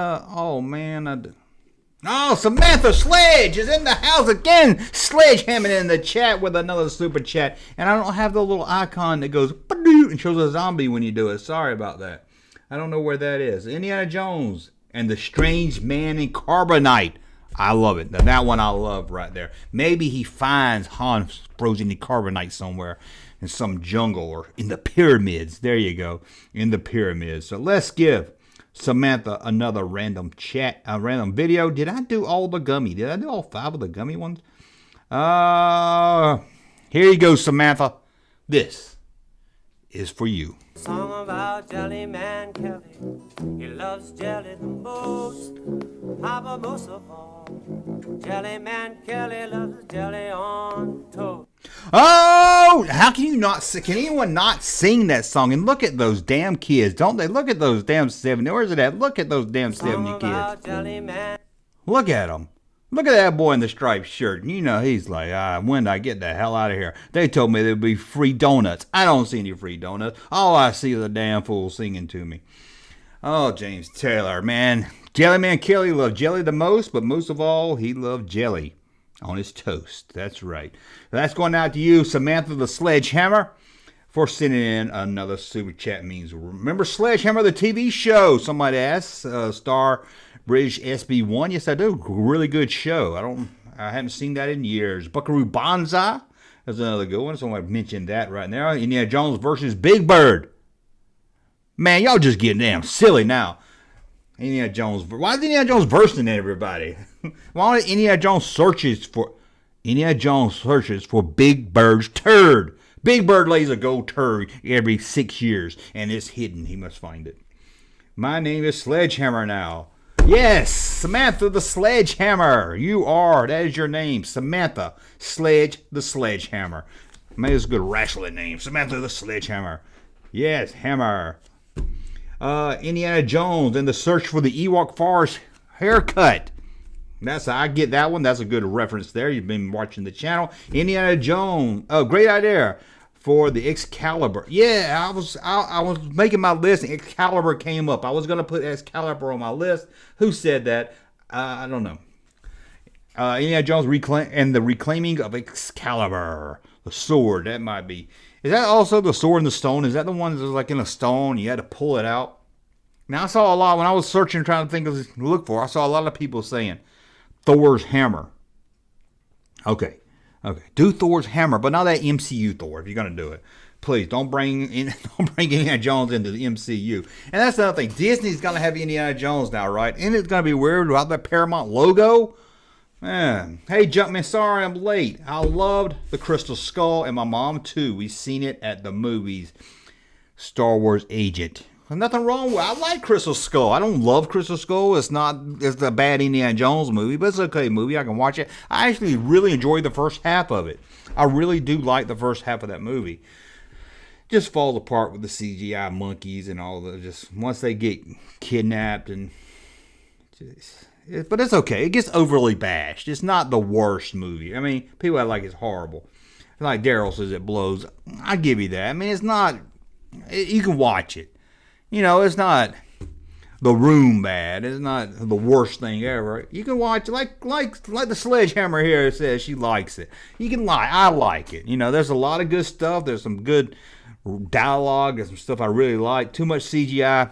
Samantha Sledge is in the house again. Sledgehammering in the chat with another super chat. And I don't have the little icon that goes and shows a zombie when you do it. Sorry about that. I don't know where that is. Indiana Jones and the Strange Man in Carbonite. I love it. Now, that one I love right there. Maybe he finds Han frozen in carbonite somewhere in some jungle or in the pyramids. There you go. In the pyramids. So let's give Samantha another random video. Did I do all the gummy? Did I do all 5 of the gummy ones? Here you go, Samantha. This is for you. Song about Jelly Man Kelly. He loves jelly the most. Papa most of all. Jelly Man Kelly loves jelly on toast. Oh, how can you not? Can anyone not sing that song? And look at those damn kids, don't they? Look at those damn 70. Where's it at? Look at those damn 70 kids. Look at them. Look at that boy in the striped shirt. He's like, when did I get the hell out of here? They told me there'd be free donuts. I don't see any free donuts. All I see is a damn fool singing to me. Oh, James Taylor, man. Jelly Man Kelly loved jelly the most, but most of all, he loved jelly on his toast. That's right. That's going out to you, Samantha the Sledgehammer, for sending in another super chat means. Remember Sledgehammer, the TV show? Somebody asked. Star British SB1. Yes, I do. Really good show. I haven't seen that in years. Buckaroo Banzai. That's another good one. So I mentioned that right now. Indiana Jones versus Big Bird. Man, y'all just getting damn silly now. Indiana Jones. Why is Indiana Jones versing everybody? Why don't Indiana Jones searches for Big Bird's turd? Big Bird lays a gold turd every 6 years, and it's hidden. He must find it. My name is Sledgehammer now. Yes, Samantha the Sledgehammer. That is your name. Samantha the Sledgehammer. Maybe it's a good wrestling name. Samantha the Sledgehammer. Yes, Hammer. Indiana Jones and the search for the Ewok Forest haircut. I get that one. That's a good reference there. You've been watching the channel. Indiana Jones. Oh, great idea for the Excalibur. Yeah, I was making my list and Excalibur came up. I was gonna put Excalibur on my list. Who said that? I don't know. Indiana Jones and the reclaiming of Excalibur. The sword. That might be. Is that also the sword in the stone? Is that the one that's like in a stone? You had to pull it out. Now I saw a lot when I was searching, trying to think of look for. I saw a lot of people saying Thor's hammer. Okay. Do Thor's hammer, but not that MCU Thor. If you're gonna do it, please don't bring Indiana Jones into the MCU. And that's another thing. Disney's gonna have Indiana Jones now, right? And it's gonna be weird without that Paramount logo. Man, hey Junkman, sorry I'm late. I loved the Crystal Skull, and my mom too. We seen it at the movies. Star Wars Agent. There's nothing wrong with it. I like Crystal Skull. I don't love Crystal Skull. It's a bad Indiana Jones movie, but it's an okay movie. I can watch it. I actually really enjoyed the first half of it. I really do like the first half of that movie. Just falls apart with the CGI monkeys and all the just once they get kidnapped and just. But it's okay. It gets overly bashed. It's not the worst movie. I mean, people are like it's horrible. Like Daryl says, it blows. I give you that. I mean, it's not. You can watch it. You know, it's not The Room bad. It's not the worst thing ever. You can watch it like the Sledgehammer here says she likes it. You can lie. I like it. You know, there's a lot of good stuff. There's some good dialogue. There's some stuff I really like. Too much CGI.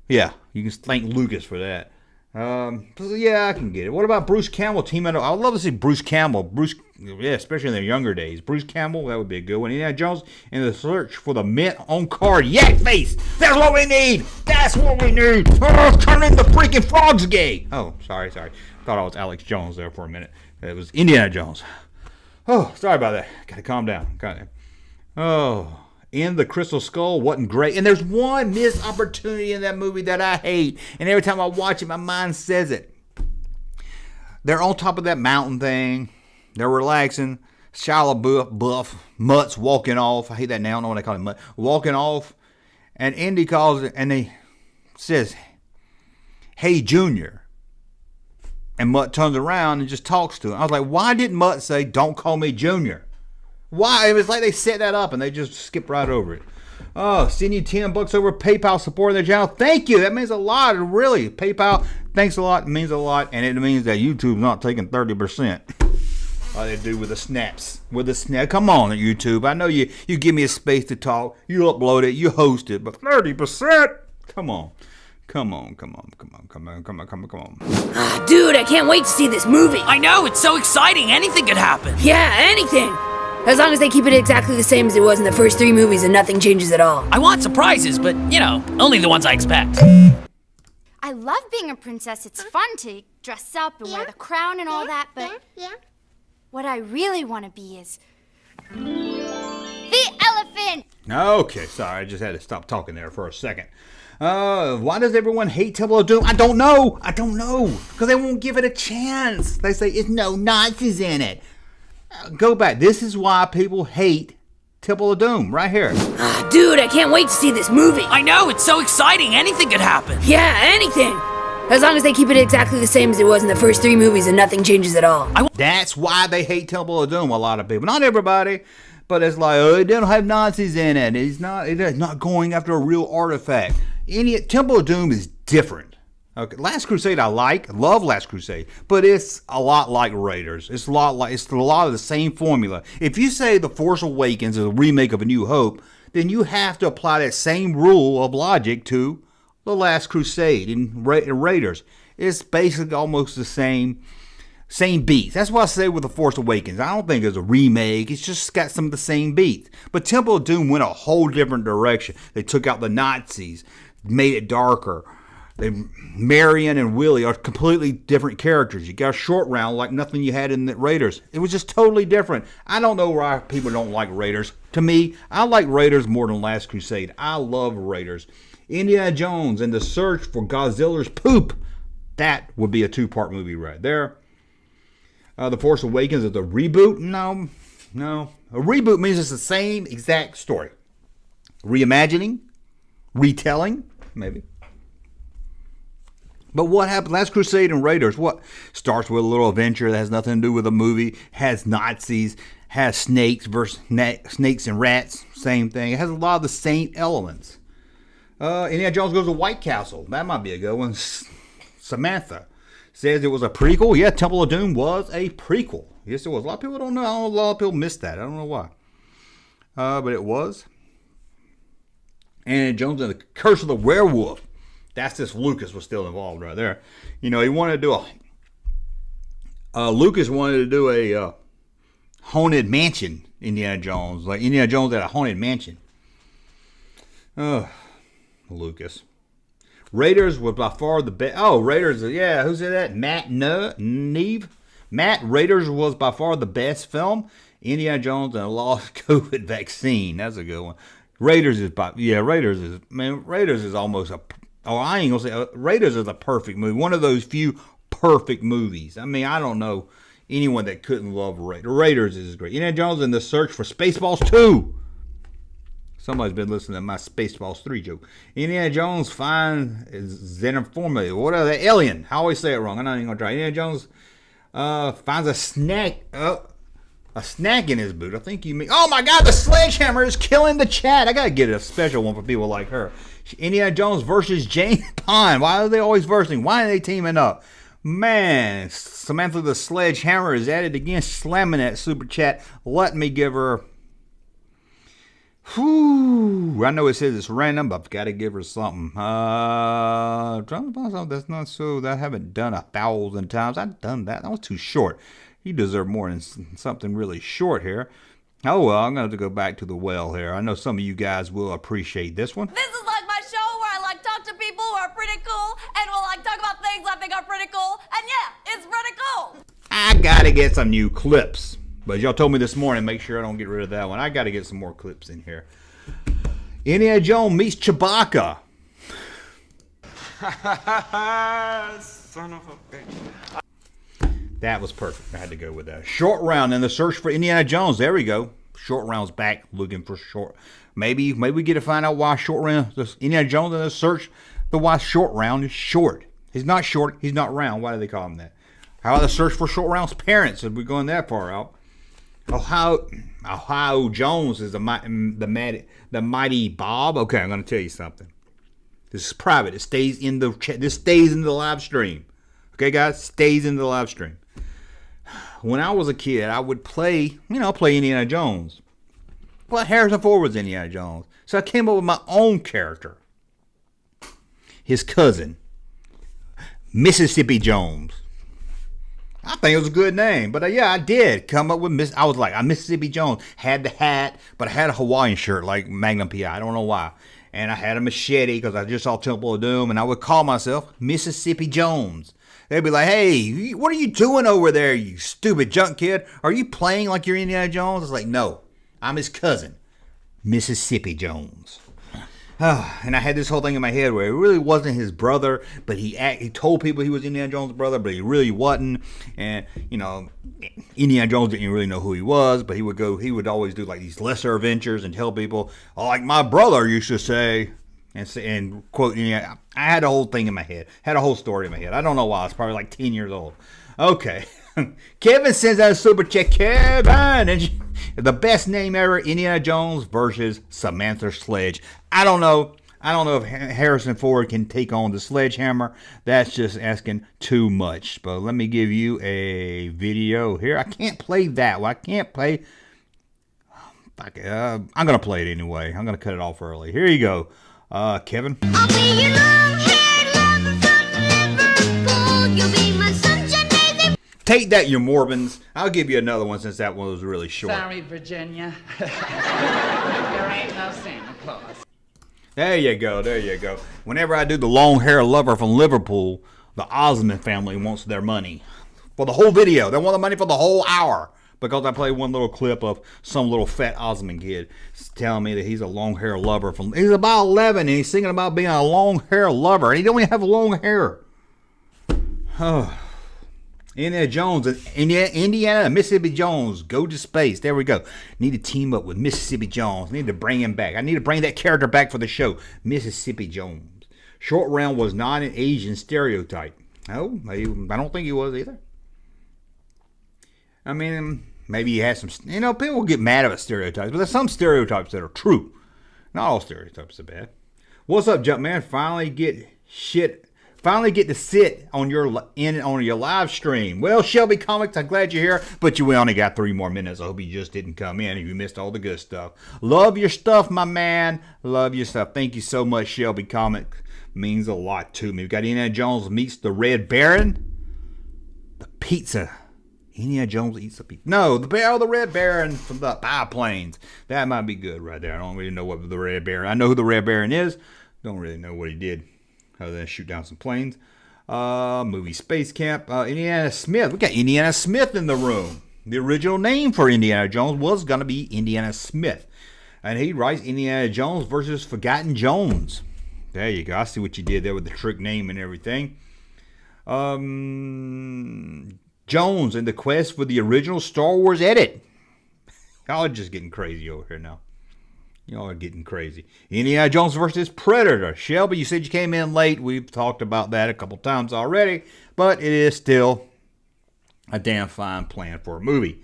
Yeah, you can thank Lucas for that. Yeah, I can get it. What about Bruce Campbell teaming up? I would love to see Bruce Campbell. Especially in their younger days. Bruce Campbell, that would be a good one. Indiana Jones in the search for the mint on card yak face. That's what we need. That's what we need. Oh, turning the freaking frogs gay. Oh, sorry. Thought I was Alex Jones there for a minute. It was Indiana Jones. Oh, sorry about that. Gotta calm down. Oh. In the Crystal Skull wasn't great. And there's one missed opportunity in that movie that I hate. And every time I watch it, my mind says it. They're on top of that mountain thing. They're relaxing. Shia LaBeouf, Mutt's walking off. I hate that now. I don't know what I call him. Mutt. Walking off. And Indy calls it. And he says, "Hey, Junior." And Mutt turns around and just talks to him. I was like, why didn't Mutt say, "Don't call me Junior"? Why? It was like they set that up and they just skipped right over it. Oh, send you $10 over PayPal supporting the channel. Thank you. That means a lot. Really. PayPal, thanks a lot. It means a lot. And it means that YouTube's not taking 30%. Like they do with the snaps. Come on, YouTube. I know you give me a space to talk. You upload it. You host it. But 30%? Come on. Dude, I can't wait to see this movie. I know, it's so exciting. Anything could happen. Yeah, anything. As long as they keep it exactly the same as it was in the first 3 movies and nothing changes at all. I want surprises, but, only the ones I expect. I love being a princess. It's fun to dress up and wear the crown and all that, but what I really want to be is the elephant! Okay, sorry. I just had to stop talking there for a second. Why does everyone hate Temple of Doom? I don't know. Because they won't give it a chance. They say it's no Nazis in it. Go back. This is why people hate Temple of Doom, right here. Dude, I can't wait to see this movie. I know, it's so exciting. Anything could happen. Yeah, anything. As long as they keep it exactly the same as it was in the first 3 movies and nothing changes at all. That's why they hate Temple of Doom, a lot of people. Not everybody, but it's like, it don't have Nazis in it. It's not going after a real artifact. Temple of Doom is different. Okay, Last Crusade love Last Crusade, but it's a lot like Raiders. It's a lot of the same formula. If you say The Force Awakens is a remake of A New Hope, then you have to apply that same rule of logic to The Last Crusade and Raiders. It's basically almost the same beats. That's why I say with The Force Awakens, I don't think it's a remake. It's just got some of the same beats. But Temple of Doom went a whole different direction. They took out the Nazis, made it darker. Marion and Willie are completely different characters. You got a Short Round like nothing you had in the Raiders. It was just totally different. I don't know why people don't like Raiders. To me, I like Raiders more than Last Crusade. I love Raiders. Indiana Jones and the Search for Godzilla's Poop. That would be a 2-part movie right there. The Force Awakens is a reboot? No. A reboot means it's the same exact story. Reimagining? Retelling? Maybe. But what happened? Last Crusade and Raiders, what? Starts with a little adventure that has nothing to do with a movie, has Nazis, has snakes versus snakes and rats, same thing. It has a lot of the same elements. Indiana Jones Goes to White Castle. That might be a good one. Samantha says it was a prequel. Yeah, Temple of Doom was a prequel. Yes, it was. A lot of people don't know. A lot of people missed that. I don't know why. But it was. Indiana Jones and the Curse of the Werewolf. That's if Lucas was still involved right there. You know, he wanted to do Lucas wanted to do a haunted mansion, Indiana Jones. Like Indiana Jones at a haunted mansion. Lucas. Raiders was by far the best. Oh, Raiders, yeah, who said that? Matt Neve? Matt, Raiders was by far the best film. Indiana Jones and a lost COVID vaccine. That's a good one. Raiders is almost a... Oh, I ain't gonna say Raiders is a perfect movie. One of those few perfect movies. I mean, I don't know anyone that couldn't love Raiders. Raiders is great. Indiana Jones and the Search for Spaceballs 2. Somebody's been listening to my Spaceballs 3 joke. Indiana Jones finds xenophobia. What are they? Alien. I always say it wrong. I'm not even gonna try. Indiana Jones finds a snack in his boot. I think you mean. Oh my God! The sledgehammer is killing the chat. I gotta get a special one for people like her. Indiana Jones versus Jane Pond. Why are they always versing? Why are they teaming up? Man, Samantha the Sledgehammer is at it again, slamming that super chat. Let me give her... Whew. I know it says it's random, but I've got to give her something. That's not so... I haven't done 1,000 times. I've done that. That was too short. You deserve more than something really short here. Oh, well, I'm going to have to go back to the well here. I know some of you guys will appreciate this one. This is like my show where I like talk to people who are pretty cool and will like talk about things I think are pretty cool. And yeah, it's pretty cool. I got to get some new clips. But y'all told me this morning, make sure I don't get rid of that one. I got to get some more clips in here. Indiana Jones meets Chewbacca. Son of a bitch. That was perfect. I had to go with that. Short Round and the Search for Indiana Jones. There we go. Short Round's back looking for short. Maybe we get to find out why Short Round, Indiana Jones and the Search, why Short Round is short. He's not short. He's not round. Why do they call him that? How about the search for Short Round's parents? If we're going that far out. Ohio Jones is the mighty Bob. Okay, I'm going to tell you something. This is private. It stays in the chat. This stays in the live stream. Okay, guys, stays in the live stream. When I was a kid, I would play Indiana Jones. Well, Harrison Ford was Indiana Jones. So I came up with my own character. His cousin, Mississippi Jones. I think it was a good name. But yeah, I did come up with I was like, I'm Mississippi Jones. Had the hat, but I had a Hawaiian shirt like Magnum P.I. I don't know why. And I had a machete because I just saw Temple of Doom. And I would call myself Mississippi Jones. They'd be like, hey, what are you doing over there, you stupid junk kid? Are you playing like you're Indiana Jones? I was like, no, I'm his cousin, Mississippi Jones. And I had this whole thing in my head where it really wasn't his brother, but he told people he was Indiana Jones' brother, but he really wasn't. And, Indiana Jones didn't really know who he was, but he would always do like these lesser adventures and tell people, oh, like my brother used to say... And quote, I had a whole thing in my head. Had a whole story in my head. I don't know why. I was probably like 10 years old. Okay. Kevin sends out a super chat. Kevin! And the best name ever, Indiana Jones versus Samantha Sledge. I don't know if Harrison Ford can take on the sledgehammer. That's just asking too much. But let me give you a video here. I can't play that one. I can't play... I'm going to play it anyway. I'm going to cut it off early. Here you go. Kevin. I'll be your long-haired lover from Liverpool. You'll be my sunshine baby. Take that, you Morbins. I'll give you another one since that one was really short. Sorry, Virginia. There ain't no Santa Claus. There you go. There you go. Whenever I do the long hair lover from Liverpool, the Osmond family wants their money for the whole video. They want the money for the whole hour because I play one little clip of some little fat Osmond kid telling me that he's a long hair lover. He's about 11 and he's singing about being a long hair lover. And he don't even have long hair. Oh. Indiana Jones, Indiana and Mississippi Jones go to space. There we go. Need to team up with Mississippi Jones. Need to bring him back. I need to bring that character back for the show. Mississippi Jones. Short Round was not an Asian stereotype. No, I don't think he was either. I mean, maybe he has some, people get mad about stereotypes, but there's some stereotypes that are true. Not all stereotypes are bad. What's up, Junkman? Finally get to sit on your live stream. Well, Shelby Comics, I'm glad you're here, but we only got 3 more minutes. I hope you just didn't come in if you missed all the good stuff. Love your stuff, my man. Love your stuff. Thank you so much, Shelby Comics. Means a lot to me. We've got Indiana Jones meets the Red Baron. The pizza. Indiana Jones eats a pizza. No, the Red Baron from the biplanes. That might be good right there. I don't really know what the Red Baron. I know who the Red Baron is. Don't really know what he did other than shoot down some planes. Movie Space Camp. Indiana Smith. We got Indiana Smith in the room. The original name for Indiana Jones was going to be Indiana Smith. And he writes Indiana Jones versus Forgotten Jones. There you go. I see what you did there with the trick name and everything. Jones and the quest for the original Star Wars edit. Y'all are just getting crazy over here now. Y'all are getting crazy. Indiana Jones versus Predator. Shelby, you said you came in late. We've talked about that a couple times already. But it is still a damn fine plan for a movie.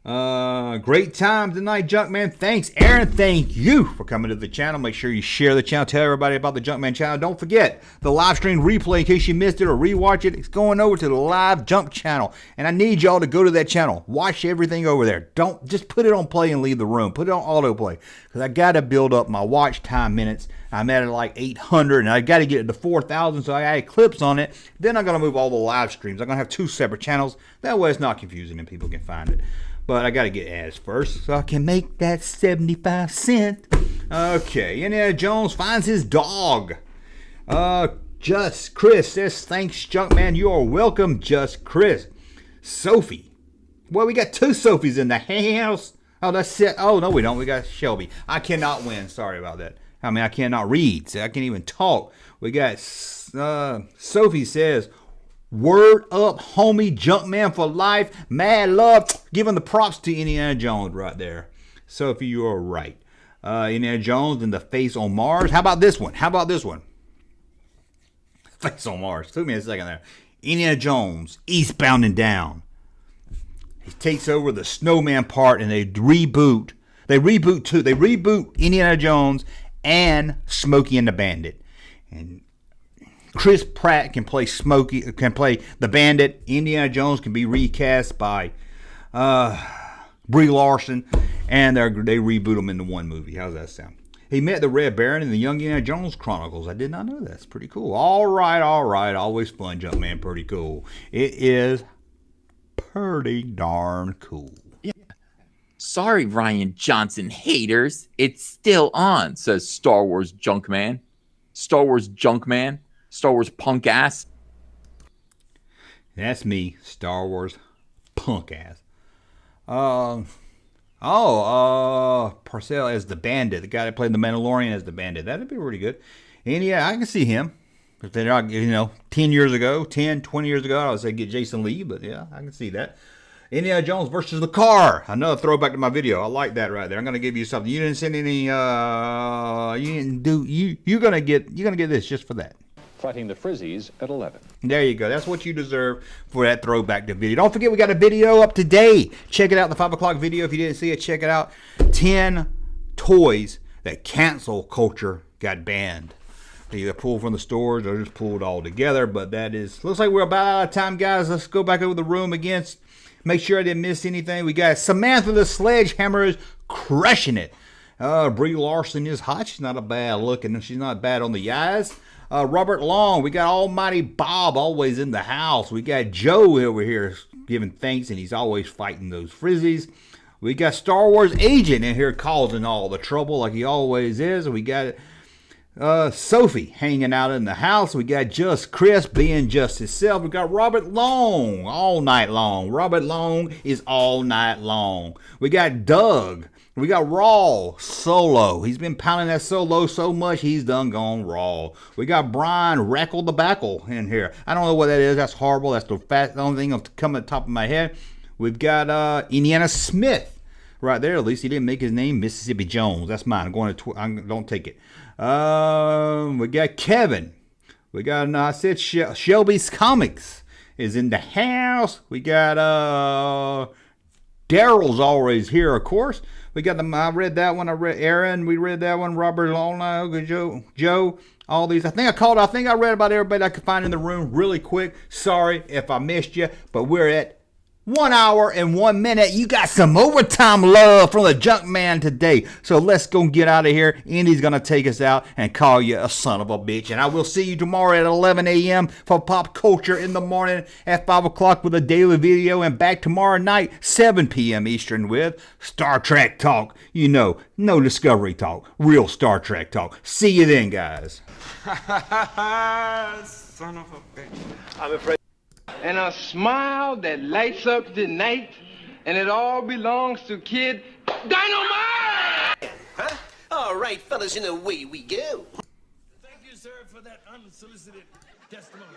Great time tonight, Junkman. Thanks, Aaron. Thank you for coming to the channel. Make sure you share the channel. Tell everybody about the Junkman channel. Don't forget the live stream replay in case you missed it or rewatch it. It's going over to the live Junk channel. And I need y'all to go to that channel. Watch everything over there. Don't just put it on play and leave the room. Put it on autoplay. Because I got to build up my watch time minutes. I'm at like 800 and I got to get it to 4,000. So I add clips on it. Then I'm going to move all the live streams. I'm going to have 2 separate channels. That way it's not confusing and people can find it. But I got to get ads first so I can make that 75 cents. Okay, Indiana Jones finds his dog. Just Chris says, thanks, Junkman. You are welcome, Just Chris. Sophie. Well, we got 2 Sophies in the house. Oh, that's it. Oh, no, we don't. We got Shelby. I cannot win. Sorry about that. I mean, I cannot read. So I can't even talk. We got Sophie says, word up, homie, Junkman for life. Mad love. Giving the props to Indiana Jones right there. Sophie, you are right. Indiana Jones and the face on Mars. How about this one? Face on Mars. Took me a second there. Indiana Jones, Eastbound and Down. He takes over the snowman part and they reboot. They reboot Indiana Jones and Smokey and the Bandit. And Chris Pratt can play Smokey, can play the Bandit. Indiana Jones can be recast by Brie Larson, and they reboot him into one movie. How's that sound? He met the Red Baron in the Young Indiana Jones Chronicles. I did not know that. That's pretty cool. All right. Always fun, Junkman. Pretty cool. It is pretty darn cool. Yeah. Sorry, Ryan Johnson haters. It's still on, says Star Wars Junkman. Star Wars Junkman. Star Wars punk ass. That's me, Star Wars punk ass. Parcell as the Bandit, the guy that played the Mandalorian as the Bandit. That'd be pretty good. And yeah, I can see him. If they're not, 20 years ago, I would say get Jason Lee, but yeah, I can see that. Indiana Jones versus the car. Another throwback to my video. I like that right there. I'm gonna give you something. You didn't send any. You're gonna get this just for that. Fighting the Frizzies at 11. There you go. That's what you deserve for that throwback to video. Don't forget, we got a video up today. Check it out, the 5 o'clock video. If you didn't see it, check it out. 10 toys that cancel culture got banned. They either pulled from the stores or just pulled all together. But that is, looks like we're about out of time, guys. Let's go back over the room again. Make sure I didn't miss anything. We got Samantha the Sledgehammer is crushing it. Brie Larson is hot. She's not a bad looking. She's not bad on the eyes. Robert Long, we got Almighty Bob always in the house. We got Joe over here giving thanks, and he's always fighting those frizzies. We got Star Wars Agent in here causing all the trouble like he always is. We got Sophie hanging out in the house. We got Just Chris being just himself. We got Robert Long all night long. Robert Long is all night long. We got Doug. We got Raw Solo. He's been pounding that solo so much he's done gone raw. We got Brian Rackle the Backle in here. I don't know what that is. That's horrible. That's the only thing that's coming at the top of my head. We've got Indiana Smith right there. At least he didn't make his name Mississippi Jones. That's mine. I'm going to don't take it. We got Kevin. We got I said Shelby's Comics is in the house. We got Daryl's always here, of course. We got them. I read that one. I read Aaron. We read that one. Robert Long, Joe. All these. I think I read about everybody I could find in the room really quick. Sorry if I missed you, but we're at 1 hour and 1 minute. You got some overtime love from the Junkman today. So let's go get out of here. Indy's going to take us out and call you a son of a bitch. And I will see you tomorrow at 11 a.m. for Pop Culture in the morning at 5 o'clock with a daily video. And back tomorrow night, 7 p.m. Eastern with Star Trek Talk. You know, no Discovery Talk. Real Star Trek Talk. See you then, guys. Son of a bitch. I'm afraid. And a smile that lights up the night, and it all belongs to Kid Dynamite! Huh? All right, fellas, and away we go. Thank you, sir, for that unsolicited testimony.